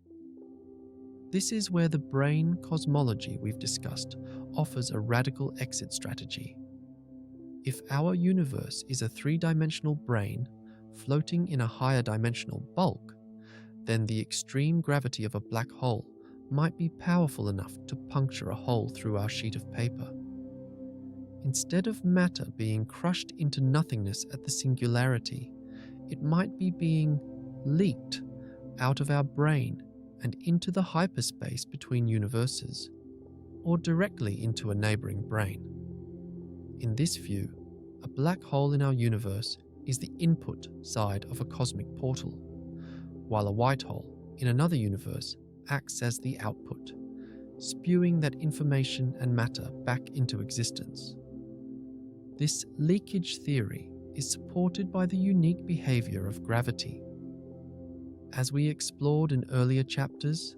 This is where the brain cosmology we've discussed offers a radical exit strategy. If our universe is a three-dimensional brain floating in a higher dimensional bulk, then the extreme gravity of a black hole might be powerful enough to puncture a hole through our sheet of paper. Instead of matter being crushed into nothingness at the singularity, it might be being leaked out of our brain and into the hyperspace between universes, or directly into a neighboring brain. In this view, a black hole in our universe is the input side of a cosmic portal, while a white hole in another universe acts as the output, spewing that information and matter back into existence. This leakage theory is supported by the unique behavior of gravity. As we explored in earlier chapters,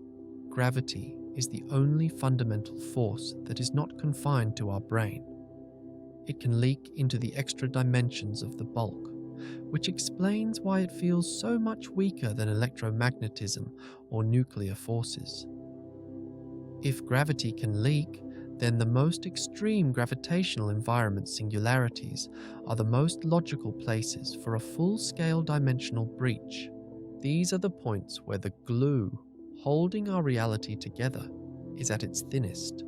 gravity is the only fundamental force that is not confined to our brain. It can leak into the extra dimensions of the bulk, which explains why it feels so much weaker than electromagnetism or nuclear forces. If gravity can leak, then the most extreme gravitational environment singularities are the most logical places for a full-scale dimensional breach. These are the points where the glue holding our reality together is at its thinnest,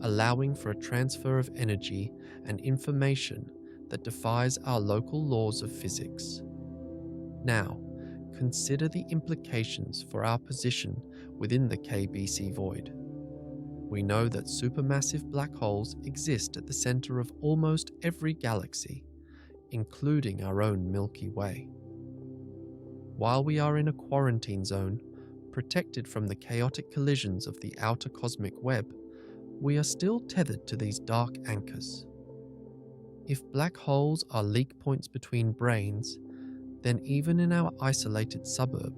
allowing for a transfer of energy and information that defies our local laws of physics. Now, consider the implications for our position within the KBC Void. We know that supermassive black holes exist at the center of almost every galaxy, including our own Milky Way. While we are in a quarantine zone, protected from the chaotic collisions of the outer cosmic web, we are still tethered to these dark anchors. If black holes are leak points between brains, then even in our isolated suburb,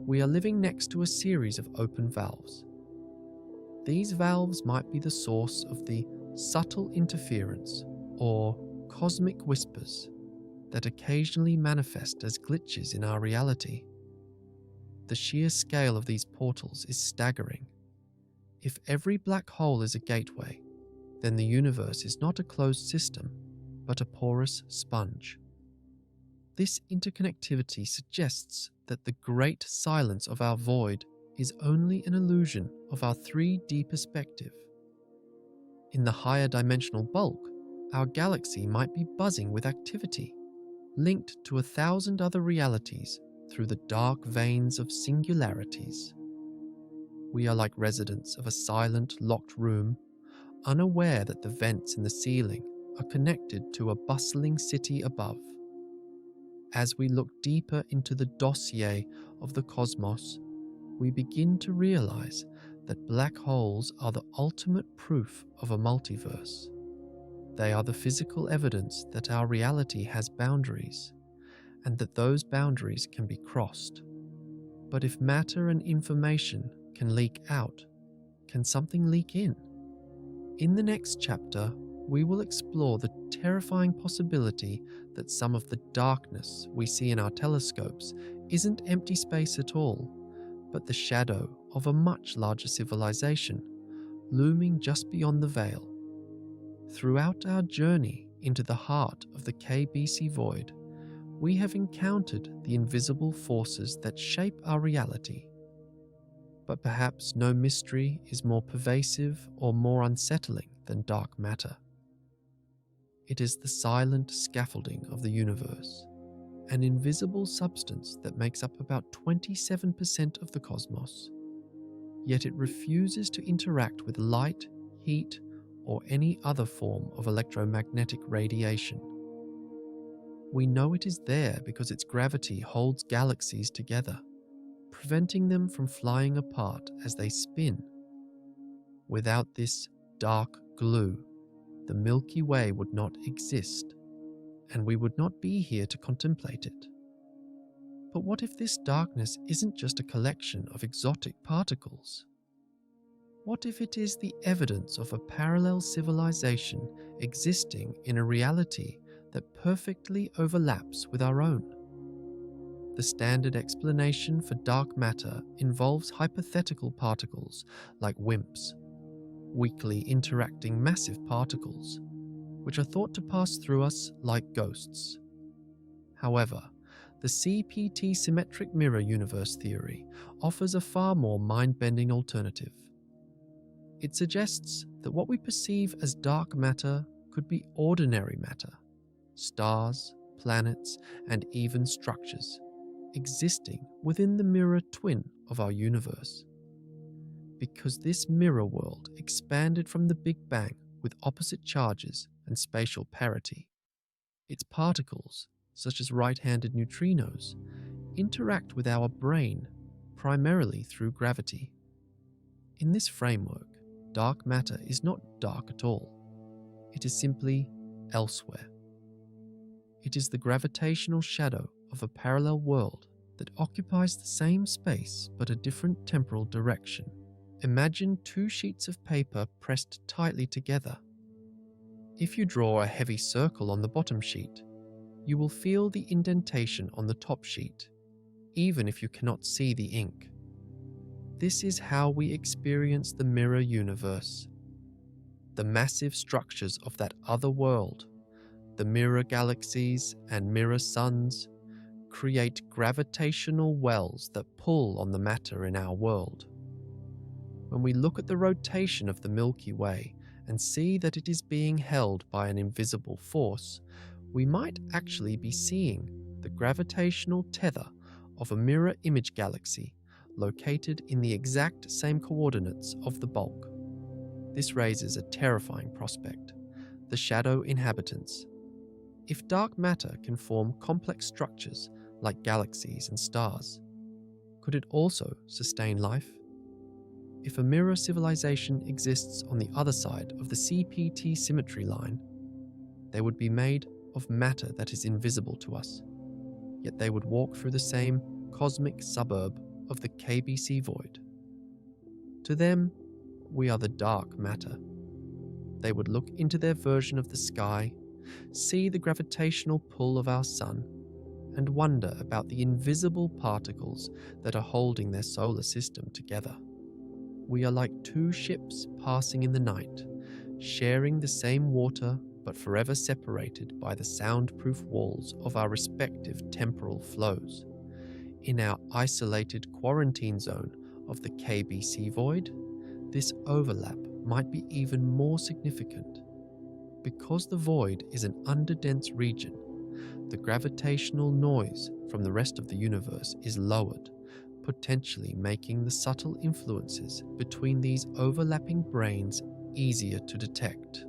we are living next to a series of open valves. These valves might be the source of the subtle interference or cosmic whispers that occasionally manifest as glitches in our reality. The sheer scale of these portals is staggering. If every black hole is a gateway, then the universe is not a closed system, but a porous sponge. This interconnectivity suggests that the great silence of our void is only an illusion of our 3D perspective. In the higher dimensional bulk, our galaxy might be buzzing with activity, linked to 1,000 other realities through the dark veins of singularities. We are like residents of a silent, locked room, unaware that the vents in the ceiling are connected to a bustling city above. As we look deeper into the dossier of the cosmos, we begin to realize that black holes are the ultimate proof of a multiverse. They are the physical evidence that our reality has boundaries, and that those boundaries can be crossed. But if matter and information can leak out, can something leak in? In the next chapter, we will explore the terrifying possibility that some of the darkness we see in our telescopes isn't empty space at all, but the shadow of a much larger civilization looming just beyond the veil. Throughout our journey into the heart of the KBC Void, we have encountered the invisible forces that shape our reality. But perhaps no mystery is more pervasive or more unsettling than dark matter. It is the silent scaffolding of the universe, an invisible substance that makes up about 27% of the cosmos. Yet it refuses to interact with light, heat, or any other form of electromagnetic radiation. We know it is there because its gravity holds galaxies together, preventing them from flying apart as they spin. Without this dark glue, the Milky Way would not exist, and we would not be here to contemplate it. But what if this darkness isn't just a collection of exotic particles? What if it is the evidence of a parallel civilization existing in a reality that perfectly overlaps with our own? The standard explanation for dark matter involves hypothetical particles like WIMPs, weakly interacting massive particles, which are thought to pass through us like ghosts. However, the CPT symmetric mirror universe theory offers a far more mind-bending alternative. It suggests that what we perceive as dark matter could be ordinary matter, stars, planets, and even structures existing within the mirror twin of our universe. Because this mirror world expanded from the Big Bang with opposite charges and spatial parity, its particles, such as right-handed neutrinos, interact with our brain primarily through gravity. In this framework, dark matter is not dark at all. It is simply elsewhere. It is the gravitational shadow of a parallel world that occupies the same space but a different temporal direction. Imagine two sheets of paper pressed tightly together. If you draw a heavy circle on the bottom sheet, you will feel the indentation on the top sheet, even if you cannot see the ink. This is how we experience the mirror universe. The massive structures of that other world, the mirror galaxies and mirror suns, create gravitational wells that pull on the matter in our world. When we look at the rotation of the Milky Way and see that it is being held by an invisible force, we might actually be seeing the gravitational tether of a mirror image galaxy located in the exact same coordinates of the bulk. This raises a terrifying prospect: the shadow inhabitants. If dark matter can form complex structures like galaxies and stars, could it also sustain life? If a mirror civilization exists on the other side of the CPT symmetry line, they would be made of matter that is invisible to us, yet they would walk through the same cosmic suburb of the KBC Void. To them, we are the dark matter. They would look into their version of the sky, see the gravitational pull of our sun, and wonder about the invisible particles that are holding their solar system together. We are like two ships passing in the night, sharing the same water but forever separated by the soundproof walls of our respective temporal flows. In our isolated quarantine zone of the KBC Void, this overlap might be even more significant. Because the void is an underdense region, the gravitational noise from the rest of the universe is lowered, potentially making the subtle influences between these overlapping brains easier to detect.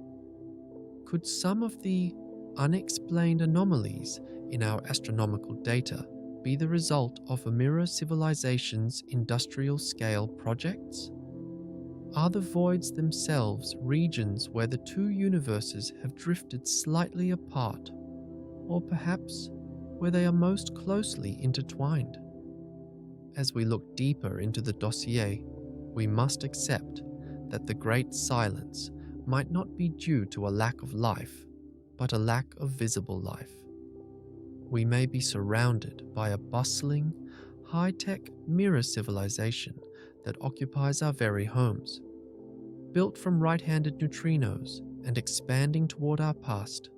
Could some of the unexplained anomalies in our astronomical data be the result of a mirror civilization's industrial-scale projects? Are the voids themselves regions where the two universes have drifted slightly apart? Or perhaps where they are most closely intertwined. As we look deeper into the dossier, we must accept that the Great Silence might not be due to a lack of life, but a lack of visible life. We may be surrounded by a bustling, high-tech mirror civilization that occupies our very homes, built from right-handed neutrinos and expanding toward our past.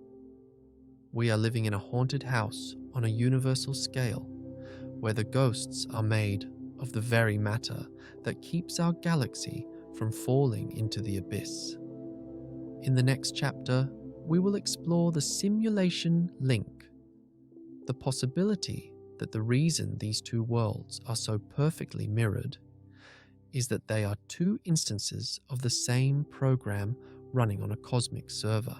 We are living in a haunted house on a universal scale, where the ghosts are made of the very matter that keeps our galaxy from falling into the abyss. In the next chapter, we will explore the simulation link, the possibility that the reason these two worlds are so perfectly mirrored is that they are two instances of the same program running on a cosmic server.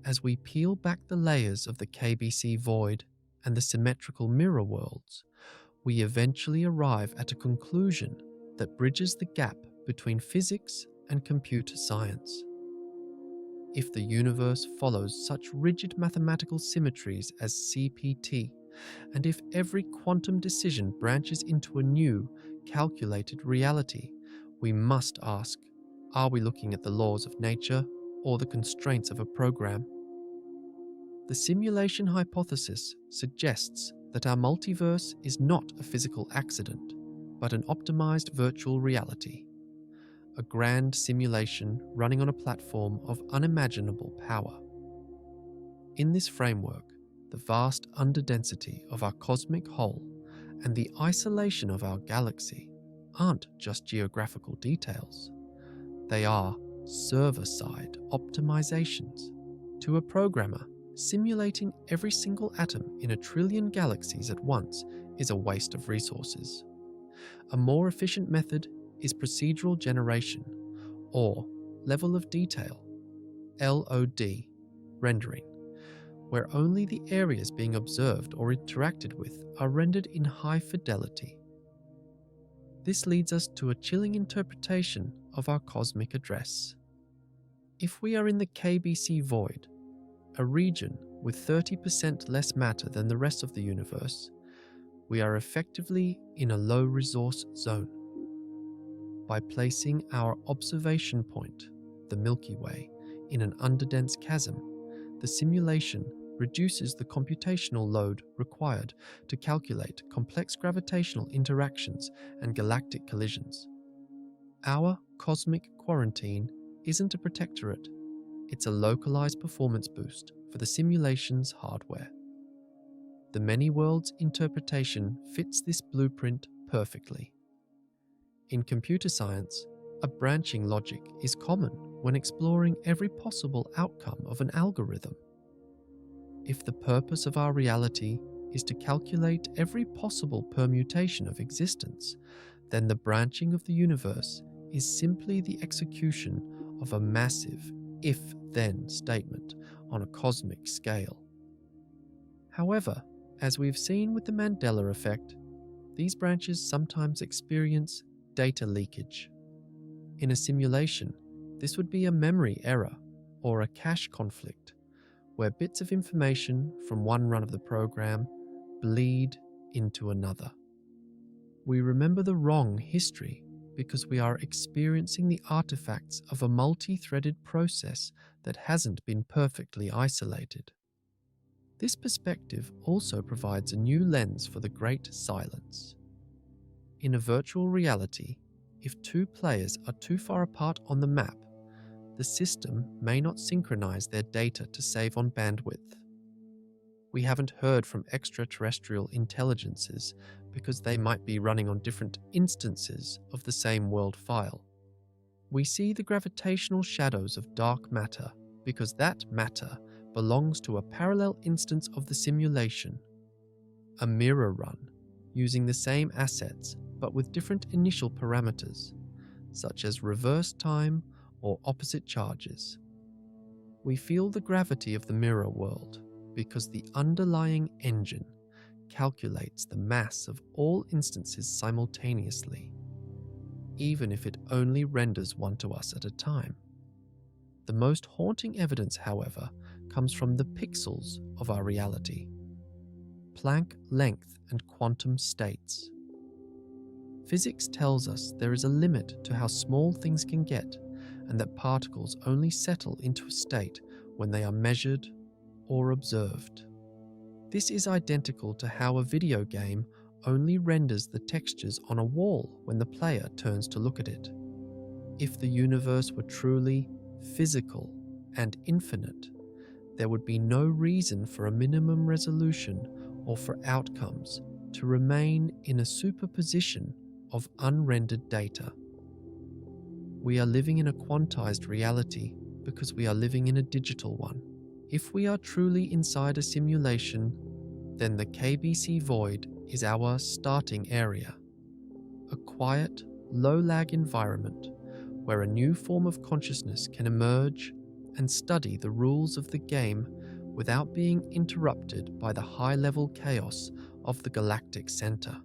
As we peel back the layers of the KBC Void and the symmetrical mirror worlds, we eventually arrive at a conclusion that bridges the gap between physics and computer science. If the universe follows such rigid mathematical symmetries as CPT, and if every quantum decision branches into a new, calculated reality, we must ask, are we looking at the laws of nature or the constraints of a program? The simulation hypothesis suggests that our multiverse is not a physical accident, but an optimized virtual reality, a grand simulation running on a platform of unimaginable power. In this framework, the vast underdensity of our cosmic whole and the isolation of our galaxy aren't just geographical details. They are server-side optimizations. To a programmer, simulating every single atom in 1 trillion galaxies at once is a waste of resources. A more efficient method is procedural generation, or level of detail, LOD, rendering, where only the areas being observed or interacted with are rendered in high fidelity. This leads us to a chilling interpretation of our cosmic address. If we are in the KBC Void, a region with 30% less matter than the rest of the universe, we are effectively in a low-resource zone. By placing our observation point, the Milky Way, in an underdense chasm, the simulation reduces the computational load required to calculate complex gravitational interactions and galactic collisions. Our cosmic quarantine isn't a protectorate, it's a localized performance boost for the simulation's hardware. The many worlds interpretation fits this blueprint perfectly. In computer science, a branching logic is common when exploring every possible outcome of an algorithm. If the purpose of our reality is to calculate every possible permutation of existence, then the branching of the universe is simply the execution of a massive if-then statement on a cosmic scale. However, as we've seen with the Mandela effect, these branches sometimes experience data leakage. In a simulation, this would be a memory error or a cache conflict, where bits of information from one run of the program bleed into another. We remember the wrong history because we are experiencing the artifacts of a multi-threaded process that hasn't been perfectly isolated. This perspective also provides a new lens for the Great Silence. In a virtual reality, if two players are too far apart on the map, the system may not synchronize their data to save on bandwidth. We haven't heard from extraterrestrial intelligences because they might be running on different instances of the same world file. We see the gravitational shadows of dark matter because that matter belongs to a parallel instance of the simulation, a mirror run using the same assets but with different initial parameters, such as reverse time or opposite charges. We feel the gravity of the mirror world because the underlying engine calculates the mass of all instances simultaneously, even if it only renders one to us at a time. The most haunting evidence, however, comes from the pixels of our reality. Planck length and quantum states. Physics tells us there is a limit to how small things can get, and that particles only settle into a state when they are measured or observed. This is identical to how a video game only renders the textures on a wall when the player turns to look at it. If the universe were truly physical and infinite, there would be no reason for a minimum resolution or for outcomes to remain in a superposition of unrendered data. We are living in a quantized reality because we are living in a digital one. If we are truly inside a simulation, then the KBC Void is our starting area. A quiet, low-lag environment where a new form of consciousness can emerge and study the rules of the game without being interrupted by the high-level chaos of the galactic center.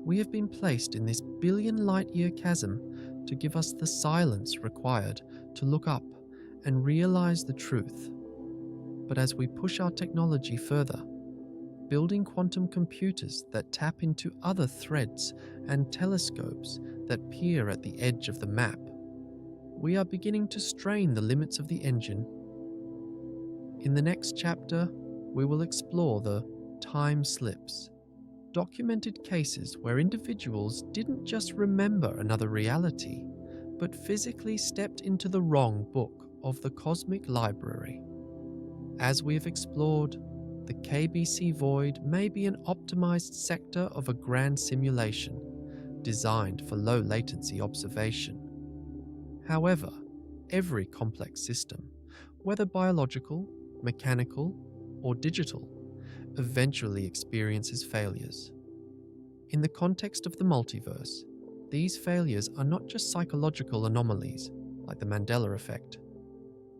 We have been placed in this billion-light-year chasm to give us the silence required to look up and realize the truth. But as we push our technology further, building quantum computers that tap into other threads and telescopes that peer at the edge of the map, we are beginning to strain the limits of the engine. In the next chapter, we will explore the time slips, documented cases where individuals didn't just remember another reality, but physically stepped into the wrong book of the cosmic library. As we have explored, the KBC Void may be an optimized sector of a grand simulation designed for low latency observation. However, every complex system, whether biological, mechanical, or digital, eventually experiences failures. In the context of the multiverse, these failures are not just psychological anomalies like the Mandela effect.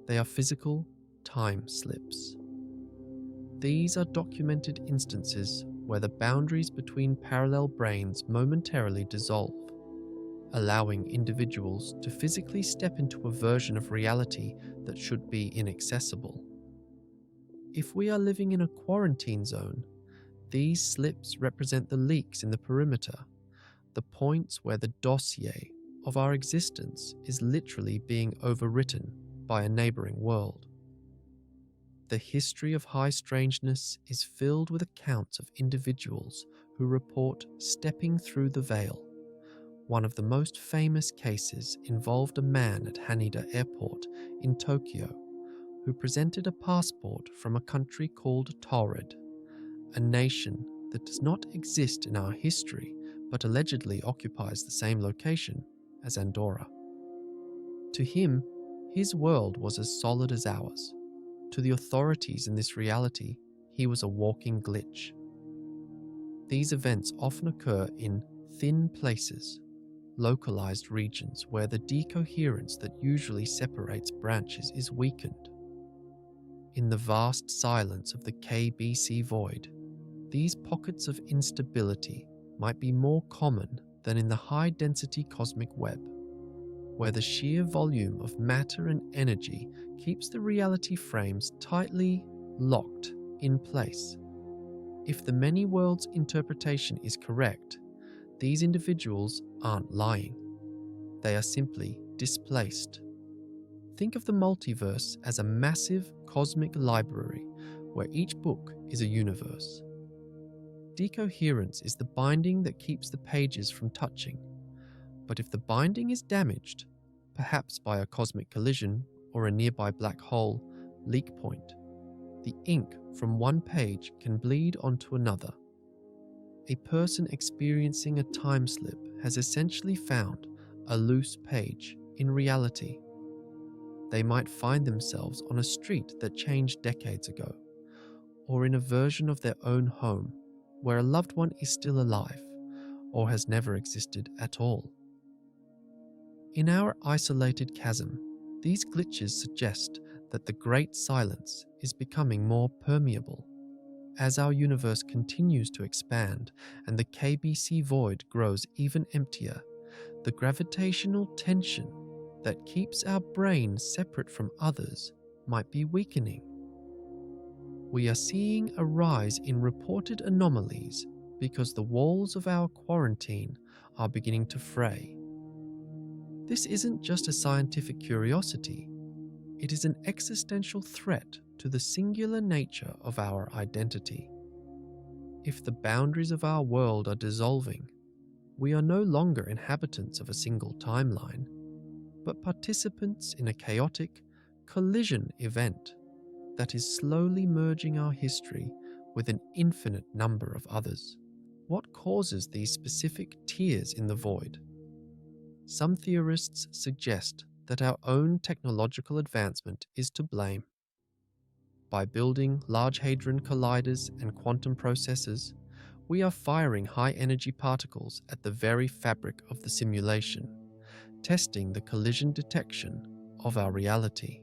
They are physical time slips. These are documented instances where the boundaries between parallel brains momentarily dissolve, allowing individuals to physically step into a version of reality that should be inaccessible. If we are living in a quarantine zone, these slips represent the leaks in the perimeter, the points where the dossier of our existence is literally being overwritten by a neighboring world. The history of high strangeness is filled with accounts of individuals who report stepping through the veil. One of the most famous cases involved a man at Haneda Airport in Tokyo who presented a passport from a country called Taurid, a nation that does not exist in our history but allegedly occupies the same location as Andorra. To him, his world was as solid as ours. To the authorities in this reality, he was a walking glitch. These events often occur in thin places, localized regions where the decoherence that usually separates branches is weakened. In the vast silence of the KBC Void, these pockets of instability might be more common than in the high-density cosmic web, where the sheer volume of matter and energy keeps the reality frames tightly locked in place. If the many worlds interpretation is correct, these individuals aren't lying. They are simply displaced. Think of the multiverse as a massive cosmic library where each book is a universe. Decoherence is the binding that keeps the pages from touching. But if the binding is damaged, perhaps by a cosmic collision or a nearby black hole leak point, the ink from one page can bleed onto another. A person experiencing a time slip has essentially found a loose page in reality. They might find themselves on a street that changed decades ago, or in a version of their own home where a loved one is still alive or has never existed at all. In our isolated chasm, these glitches suggest that the Great Silence is becoming more permeable. As our universe continues to expand and the KBC Void grows even emptier, the gravitational tension that keeps our brain separate from others might be weakening. We are seeing a rise in reported anomalies because the walls of our quarantine are beginning to fray. This isn't just a scientific curiosity, it is an existential threat to the singular nature of our identity. If the boundaries of our world are dissolving, we are no longer inhabitants of a single timeline, but participants in a chaotic collision event that is slowly merging our history with an infinite number of others. What causes these specific tears in the void? Some theorists suggest that our own technological advancement is to blame. By building Large Hadron Colliders and quantum processors, we are firing high-energy particles at the very fabric of the simulation, testing the collision detection of our reality.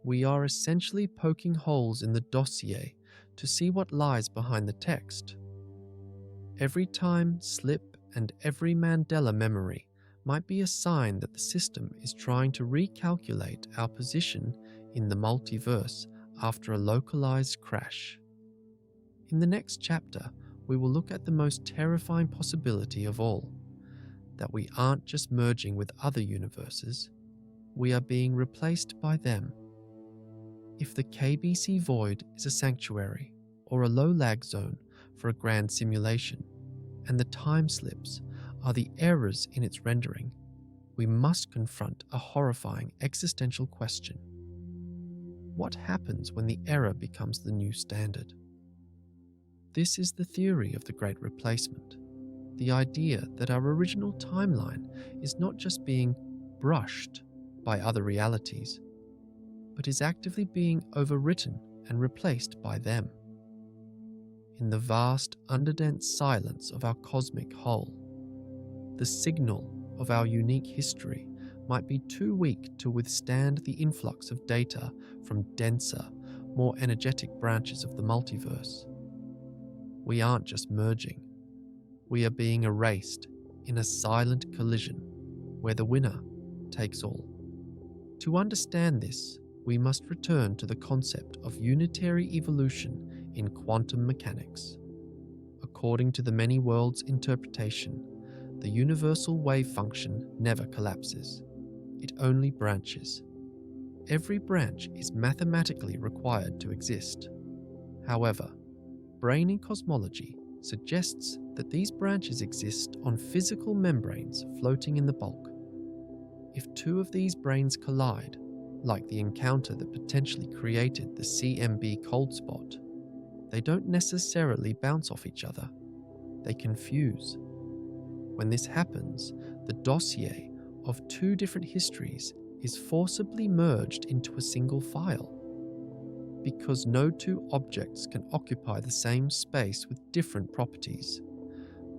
We are essentially poking holes in the dossier to see what lies behind the text. Every time slip and every Mandela memory might be a sign that the system is trying to recalculate our position in the multiverse after a localized crash. In the next chapter, we will look at the most terrifying possibility of all, that we aren't just merging with other universes, we are being replaced by them. If the KBC Void is a sanctuary or a low-lag zone for a grand simulation, and the time slips are the errors in its rendering, we must confront a horrifying existential question. What happens when the error becomes the new standard? This is the theory of the Great Replacement, the idea that our original timeline is not just being brushed by other realities, but is actively being overwritten and replaced by them. In the vast, underdense silence of our cosmic whole, the signal of our unique history might be too weak to withstand the influx of data from denser, more energetic branches of the multiverse. We aren't just merging, we are being erased in a silent collision where the winner takes all. To understand this, we must return to the concept of unitary evolution in quantum mechanics. According to the many worlds interpretation, the universal wave function never collapses. It only branches. Every branch is mathematically required to exist. However, brain in cosmology suggests that these branches exist on physical membranes floating in the bulk. If two of these brains collide, like the encounter that potentially created the CMB cold spot, they don't necessarily bounce off each other. They confuse. When this happens, the dossier of two different histories is forcibly merged into a single file. Because no two objects can occupy the same space with different properties,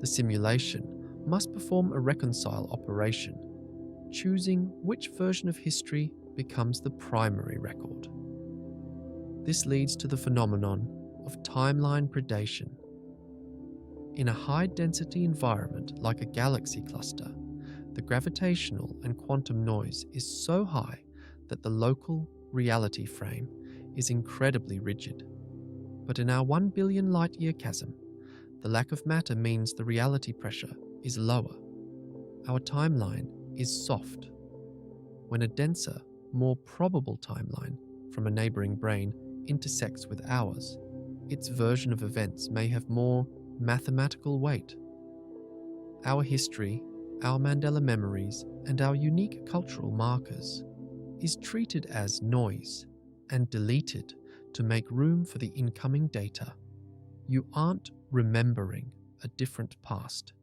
the simulation must perform a reconcile operation, choosing which version of history becomes the primary record. This leads to the phenomenon of timeline predation. In a high-density environment like a galaxy cluster, the gravitational and quantum noise is so high that the local reality frame is incredibly rigid. But in our 1 billion light-year chasm, the lack of matter means the reality pressure is lower. Our timeline is soft. When a denser, more probable timeline from a neighboring brain intersects with ours, its version of events may have more mathematical weight. Our history, our Mandela memories, and our unique cultural markers is treated as noise and deleted to make room for the incoming data. You aren't remembering a different past.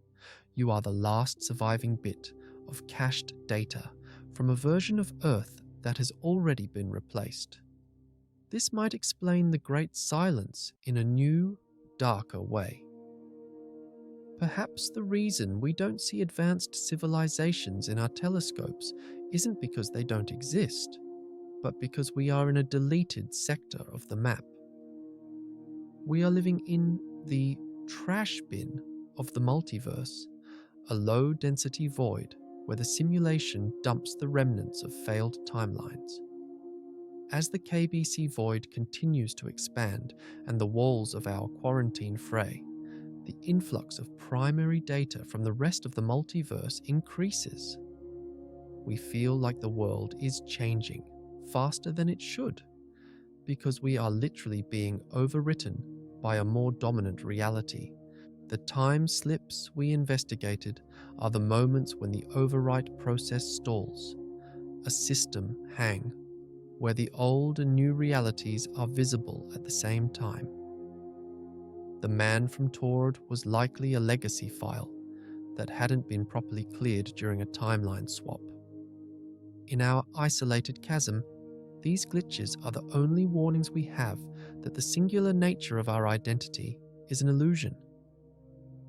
You are the last surviving bit of cached data from a version of Earth that has already been replaced. This might explain the great silence in a new, darker way. Perhaps the reason we don't see advanced civilizations in our telescopes isn't because they don't exist, but because we are in a deleted sector of the map. We are living in the trash bin of the multiverse, a low-density void where the simulation dumps the remnants of failed timelines. As the KBC Void continues to expand and the walls of our quarantine fray, the influx of primary data from the rest of the multiverse increases. We feel like the world is changing faster than it should, because we are literally being overwritten by a more dominant reality. The time slips we investigated are the moments when the overwrite process stalls, a system hang, where the old and new realities are visible at the same time. The man from Tord was likely a legacy file that hadn't been properly cleared during a timeline swap. In our isolated chasm, these glitches are the only warnings we have that the singular nature of our identity is an illusion.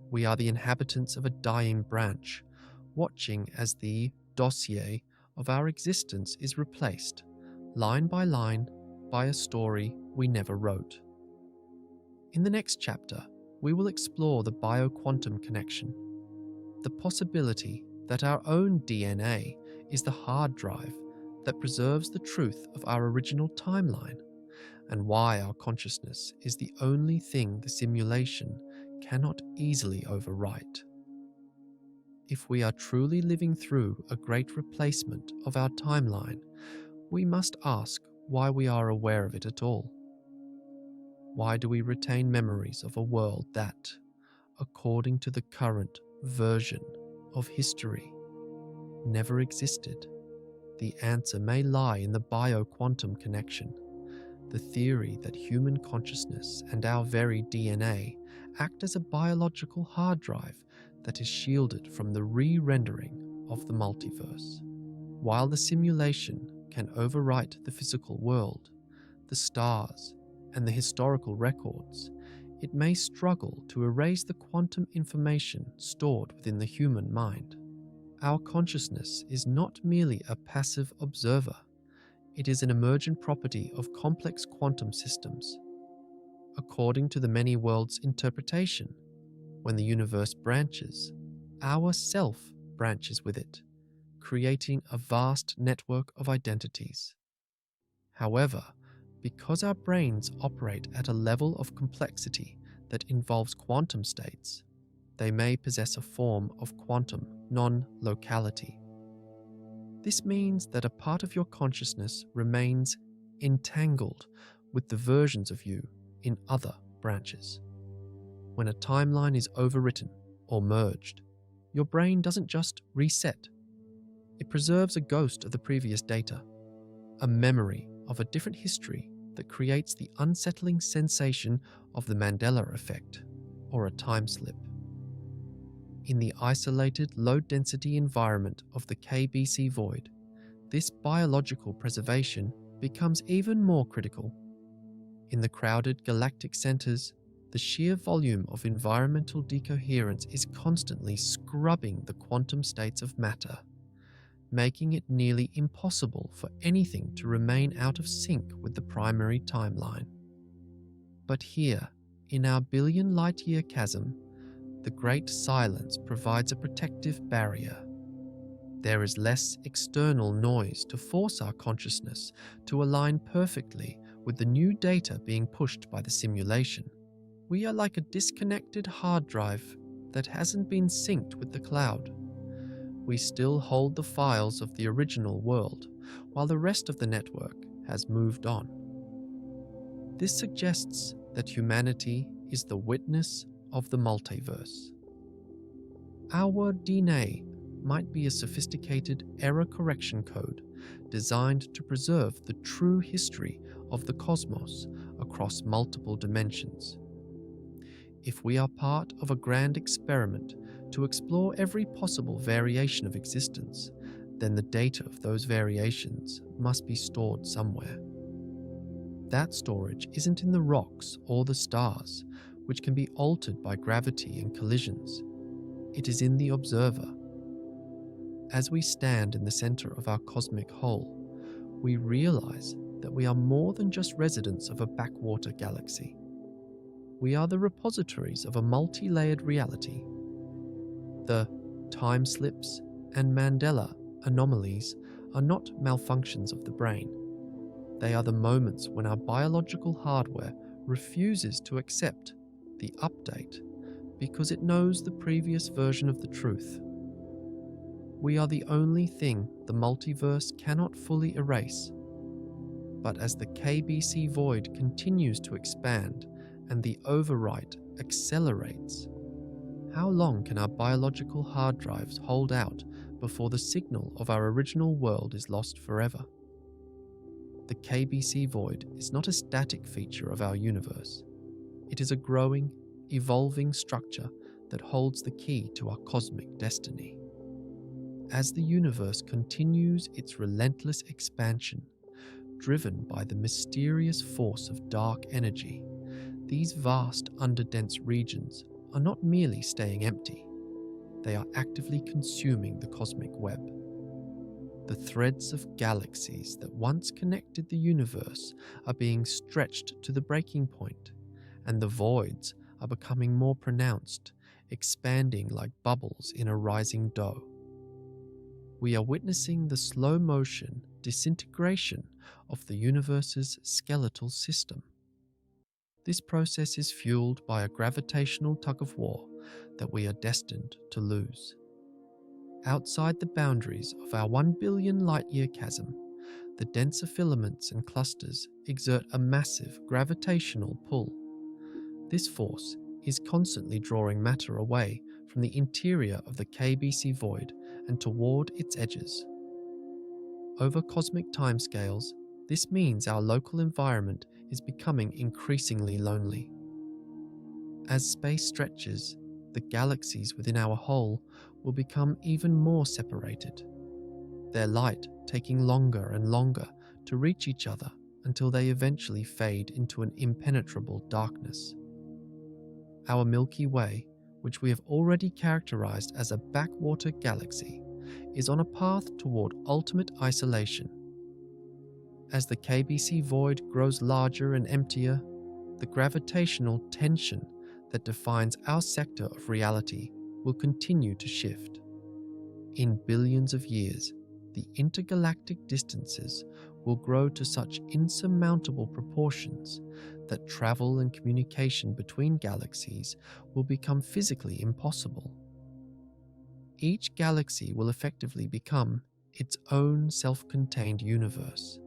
We are the inhabitants of a dying branch, watching as the dossier of our existence is replaced, line by line, by a story we never wrote. In the next chapter, we will explore the bioquantum connection, the possibility that our own DNA is the hard drive that preserves the truth of our original timeline, and why our consciousness is the only thing the simulation cannot easily overwrite. If we are truly living through a great replacement of our timeline, we must ask why we are aware of it at all. Why do we retain memories of a world that, according to the current version of history, never existed? The answer may lie in the bioquantum connection, the theory that human consciousness and our very DNA act as a biological hard drive that is shielded from the re-rendering of the multiverse. While the simulation can overwrite the physical world, the stars, and the historical records, it may struggle to erase the quantum information stored within the human mind. Our consciousness is not merely a passive observer, it is an emergent property of complex quantum systems. According to the many worlds interpretation, when the universe branches, our self branches with it, creating a vast network of identities. However, because our brains operate at a level of complexity that involves quantum states, they may possess a form of quantum non-locality. This means that a part of your consciousness remains entangled with the versions of you in other branches. When a timeline is overwritten or merged, your brain doesn't just reset. It preserves a ghost of the previous data, a memory of a different history that creates the unsettling sensation of the Mandela effect, or a time slip. In the isolated, low-density environment of the KBC Void, this biological preservation becomes even more critical. In the crowded galactic centers, the sheer volume of environmental decoherence is constantly scrubbing the quantum states of matter, making it nearly impossible for anything to remain out of sync with the primary timeline. But here, in our billion light-year chasm, the great silence provides a protective barrier. There is less external noise to force our consciousness to align perfectly with the new data being pushed by the simulation. We are like a disconnected hard drive that hasn't been synced with the cloud. We still hold the files of the original world, while the rest of the network has moved on. This suggests that humanity is the witness of the multiverse. Our DNA might be a sophisticated error correction code designed to preserve the true history of the cosmos across multiple dimensions. If we are part of a grand experiment to explore every possible variation of existence, then the data of those variations must be stored somewhere. That storage isn't in the rocks or the stars, which can be altered by gravity and collisions. It is in the observer. As we stand in the center of our cosmic whole, we realize that we are more than just residents of a backwater galaxy. We are the repositories of a multi-layered reality. The time slips and Mandela anomalies are not malfunctions of the brain. They are the moments when our biological hardware refuses to accept the update because it knows the previous version of the truth. We are the only thing the multiverse cannot fully erase. But as the KBC Void continues to expand and the overwrite accelerates, how long can our biological hard drives hold out before the signal of our original world is lost forever? The KBC Void is not a static feature of our universe. It is a growing, evolving structure that holds the key to our cosmic destiny. As the universe continues its relentless expansion, driven by the mysterious force of dark energy, these vast underdense regions are not merely staying empty, they are actively consuming the cosmic web. The threads of galaxies that once connected the universe are being stretched to the breaking point, and the voids are becoming more pronounced, expanding like bubbles in a rising dough. We are witnessing the slow motion disintegration of the universe's skeletal system. This process is fueled by a gravitational tug-of-war that we are destined to lose. Outside the boundaries of our 1 billion light-year chasm, the denser filaments and clusters exert a massive gravitational pull. This force is constantly drawing matter away from the interior of the KBC Void and toward its edges. Over cosmic timescales, this means our local environment is becoming increasingly lonely. As space stretches, the galaxies within our whole will become even more separated, their light taking longer and longer to reach each other until they eventually fade into an impenetrable darkness. Our Milky Way, which we have already characterized as a backwater galaxy, is on a path toward ultimate isolation. As the KBC Void grows larger and emptier, the gravitational tension that defines our sector of reality will continue to shift. In billions of years, the intergalactic distances will grow to such insurmountable proportions that travel and communication between galaxies will become physically impossible. Each galaxy will effectively become its own self-contained universe,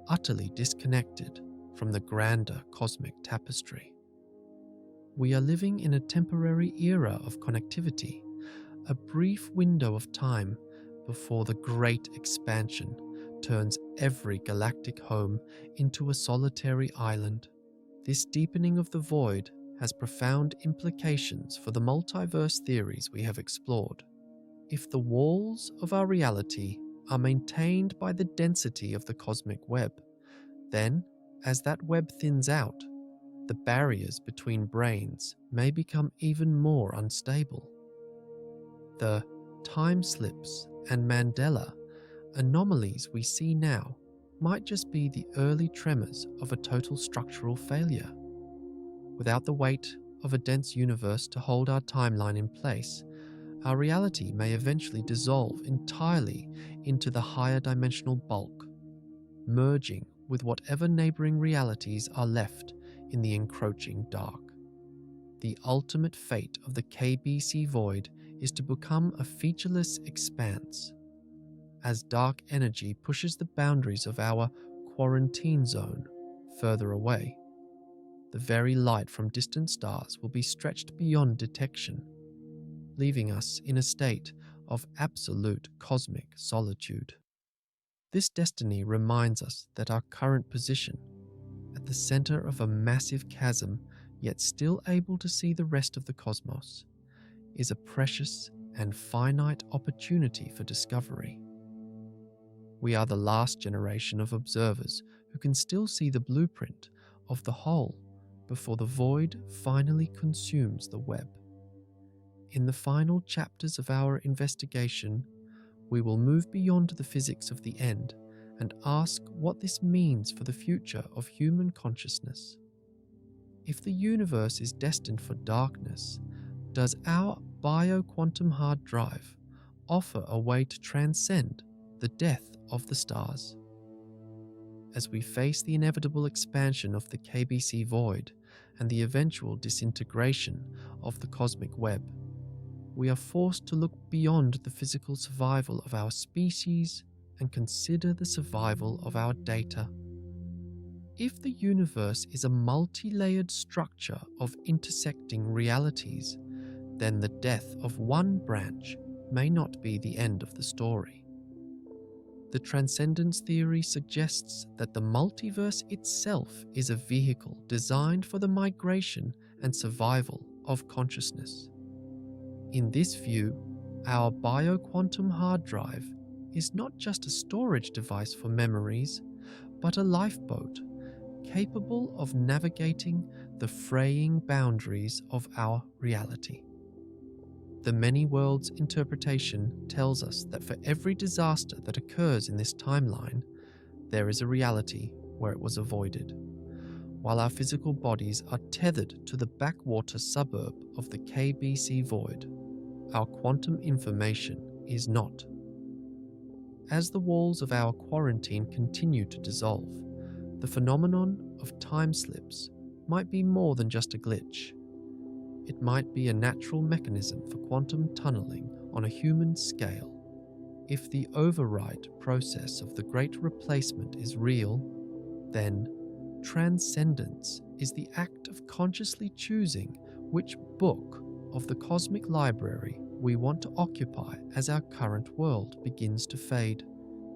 utterly disconnected from the grander cosmic tapestry. We are living in a temporary era of connectivity, a brief window of time before the great expansion turns every galactic home into a solitary island. This deepening of the void has profound implications for the multiverse theories we have explored. If the walls of our reality are maintained by the density of the cosmic web, then, as that web thins out, the barriers between brains may become even more unstable. The time slips and Mandela anomalies we see now might just be the early tremors of a total structural failure. Without the weight of a dense universe to hold our timeline in place, our reality may eventually dissolve entirely into the higher dimensional bulk, merging with whatever neighboring realities are left in the encroaching dark. The ultimate fate of the KBC Void is to become a featureless expanse. As dark energy pushes the boundaries of our quarantine zone further away, the very light from distant stars will be stretched beyond detection, leaving us in a state of absolute cosmic solitude. This destiny reminds us that our current position, at the center of a massive chasm yet still able to see the rest of the cosmos, is a precious and finite opportunity for discovery. We are the last generation of observers who can still see the blueprint of the whole before the void finally consumes the web. In the final chapters of our investigation, we will move beyond the physics of the end and ask what this means for the future of human consciousness. If the universe is destined for darkness, does our bio-quantum hard drive offer a way to transcend the death of the stars? as we face the inevitable expansion of the KBC Void and the eventual disintegration of the cosmic web, we are forced to look beyond the physical survival of our species and consider the survival of our data. If the universe is a multi-layered structure of intersecting realities, then the death of one branch may not be the end of the story. The transcendence theory suggests that the multiverse itself is a vehicle designed for the migration and survival of consciousness. In this view, our bioquantum hard drive is not just a storage device for memories, but a lifeboat capable of navigating the fraying boundaries of our reality. The many worlds interpretation tells us that for every disaster that occurs in this timeline, there is a reality where it was avoided. While our physical bodies are tethered to the backwater suburb of the KBC Void, our quantum information is not. As the walls of our quarantine continue to dissolve, the phenomenon of time slips might be more than just a glitch. It might be a natural mechanism for quantum tunneling on a human scale. If the override process of the Great Replacement is real, then transcendence is the act of consciously choosing which book of the cosmic library we want to occupy as our current world begins to fade.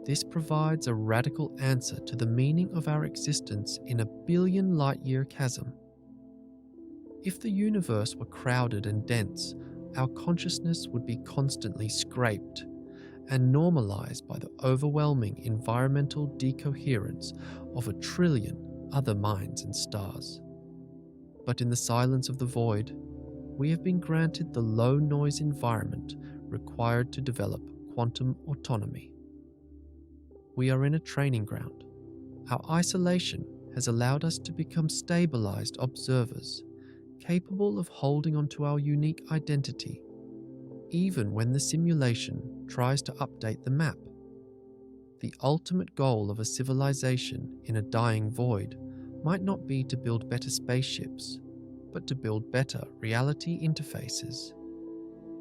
This provides a radical answer to the meaning of our existence in a billion light-year chasm. If the universe were crowded and dense, our consciousness would be constantly scraped and normalized by the overwhelming environmental decoherence of a trillion other minds and stars. But in the silence of the void, we have been granted the low-noise environment required to develop quantum autonomy. We are in a training ground. Our isolation has allowed us to become stabilized observers, capable of holding onto our unique identity, even when the simulation tries to update the map. The ultimate goal of a civilization in a dying void might not be to build better spaceships, but to build better reality interfaces.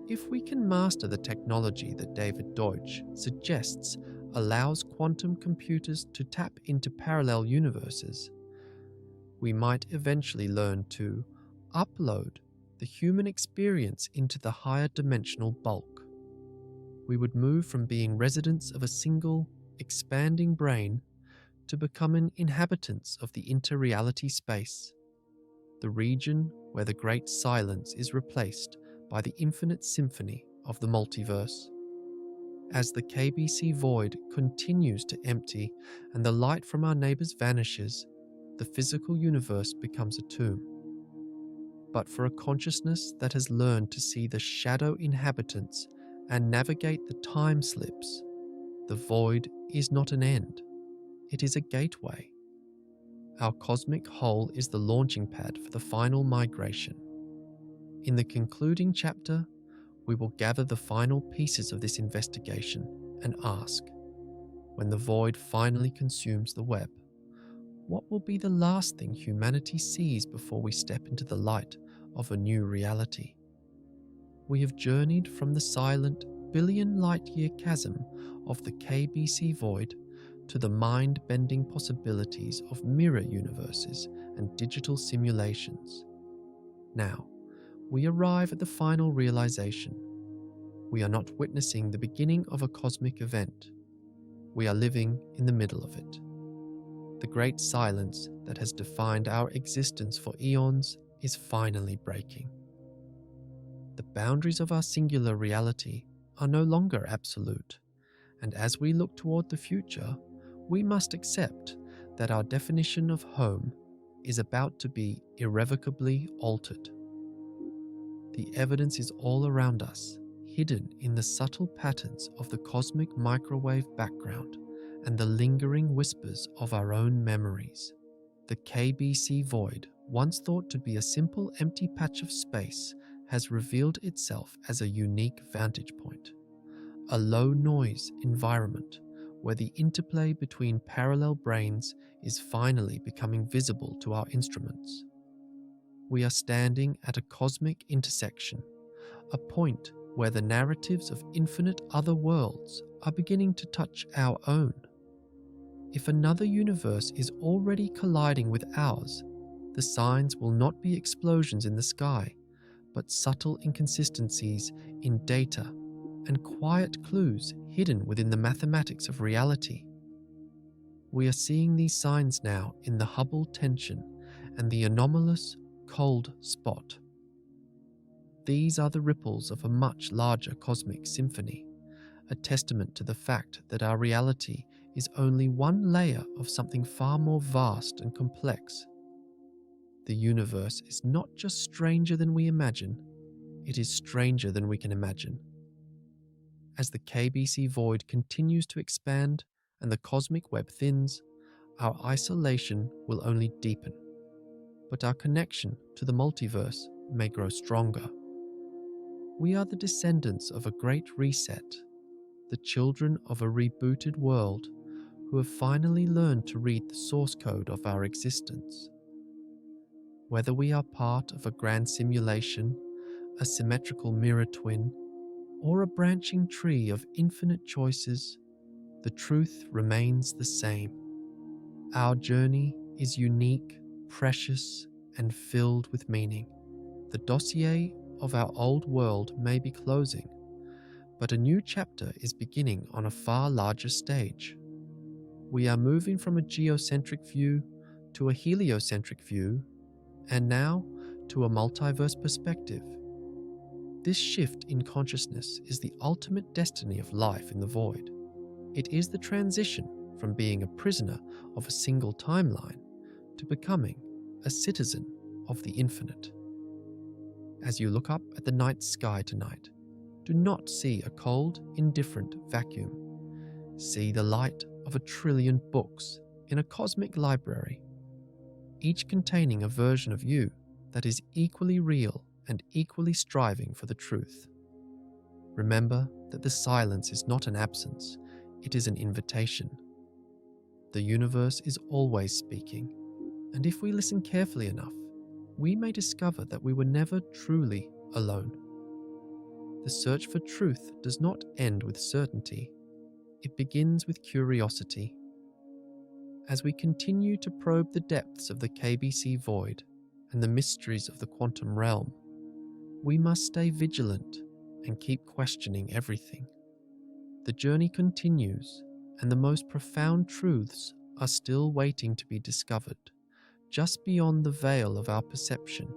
If we can master the technology that David Deutsch suggests allows quantum computers to tap into parallel universes, we might eventually learn to upload the human experience into the higher dimensional bulk. We would move from being residents of a single, expanding brain to becoming inhabitants of the interreality space, the region where the great silence is replaced by the infinite symphony of the multiverse. As the KBC Void continues to empty and the light from our neighbors vanishes, the physical universe becomes a tomb. But for a consciousness that has learned to see the shadow inhabitants and navigate the time slips, the void is not an end, it is a gateway. Our cosmic whole is the launching pad for the final migration. In the concluding chapter, we will gather the final pieces of this investigation and ask, when the void finally consumes the web, what will be the last thing humanity sees before we step into the light of a new reality? We have journeyed from the silent billion light-year chasm of the KBC Void to the mind-bending possibilities of mirror universes and digital simulations. Now, we arrive at the final realization. We are not witnessing the beginning of a cosmic event. We are living in the middle of it. The great silence that has defined our existence for eons is finally breaking. The boundaries of our singular reality are no longer absolute, and as we look toward the future, we must accept that our definition of home is about to be irrevocably altered. The evidence is all around us, hidden in the subtle patterns of the cosmic microwave background and the lingering whispers of our own memories. The KBC Void, once thought to be a simple empty patch of space, has revealed itself as a unique vantage point, a low-noise environment where the interplay between parallel brains is finally becoming visible to our instruments. We are standing at a cosmic intersection, a point where the narratives of infinite other worlds are beginning to touch our own. If another universe is already colliding with ours, the signs will not be explosions in the sky, but subtle inconsistencies in data and quiet clues hidden within the mathematics of reality. We are seeing these signs now in the Hubble tension and the anomalous cold spot. These are the ripples of a much larger cosmic symphony, a testament to the fact that our reality is only one layer of something far more vast and complex. The universe is not just stranger than we imagine, it is stranger than we can imagine. As the KBC Void continues to expand and the cosmic web thins, our isolation will only deepen, but our connection to the multiverse may grow stronger. We are the descendants of a great reset, the children of a rebooted world who have finally learned to read the source code of our existence. Whether we are part of a grand simulation, a symmetrical mirror twin, or a branching tree of infinite choices, the truth remains the same. Our journey is unique, precious, and filled with meaning. The dossier of our old world may be closing, but a new chapter is beginning on a far larger stage. We are moving from a geocentric view to a heliocentric view, and now to a multiverse perspective. This shift in consciousness is the ultimate destiny of life in the void. It is the transition from being a prisoner of a single timeline to becoming a citizen of the infinite. As you look up at the night sky tonight, do not see a cold, indifferent vacuum. See the light of 1 trillion books in a cosmic library, each containing a version of you that is equally real and equally striving for the truth. Remember that the silence is not an absence, it is an invitation. The universe is always speaking, and if we listen carefully enough, we may discover that we were never truly alone. The search for truth does not end with certainty, it begins with curiosity. As we continue to probe the depths of the KBC Void and the mysteries of the quantum realm, we must stay vigilant and keep questioning everything. The journey continues, and the most profound truths are still waiting to be discovered, just beyond the veil of our perception.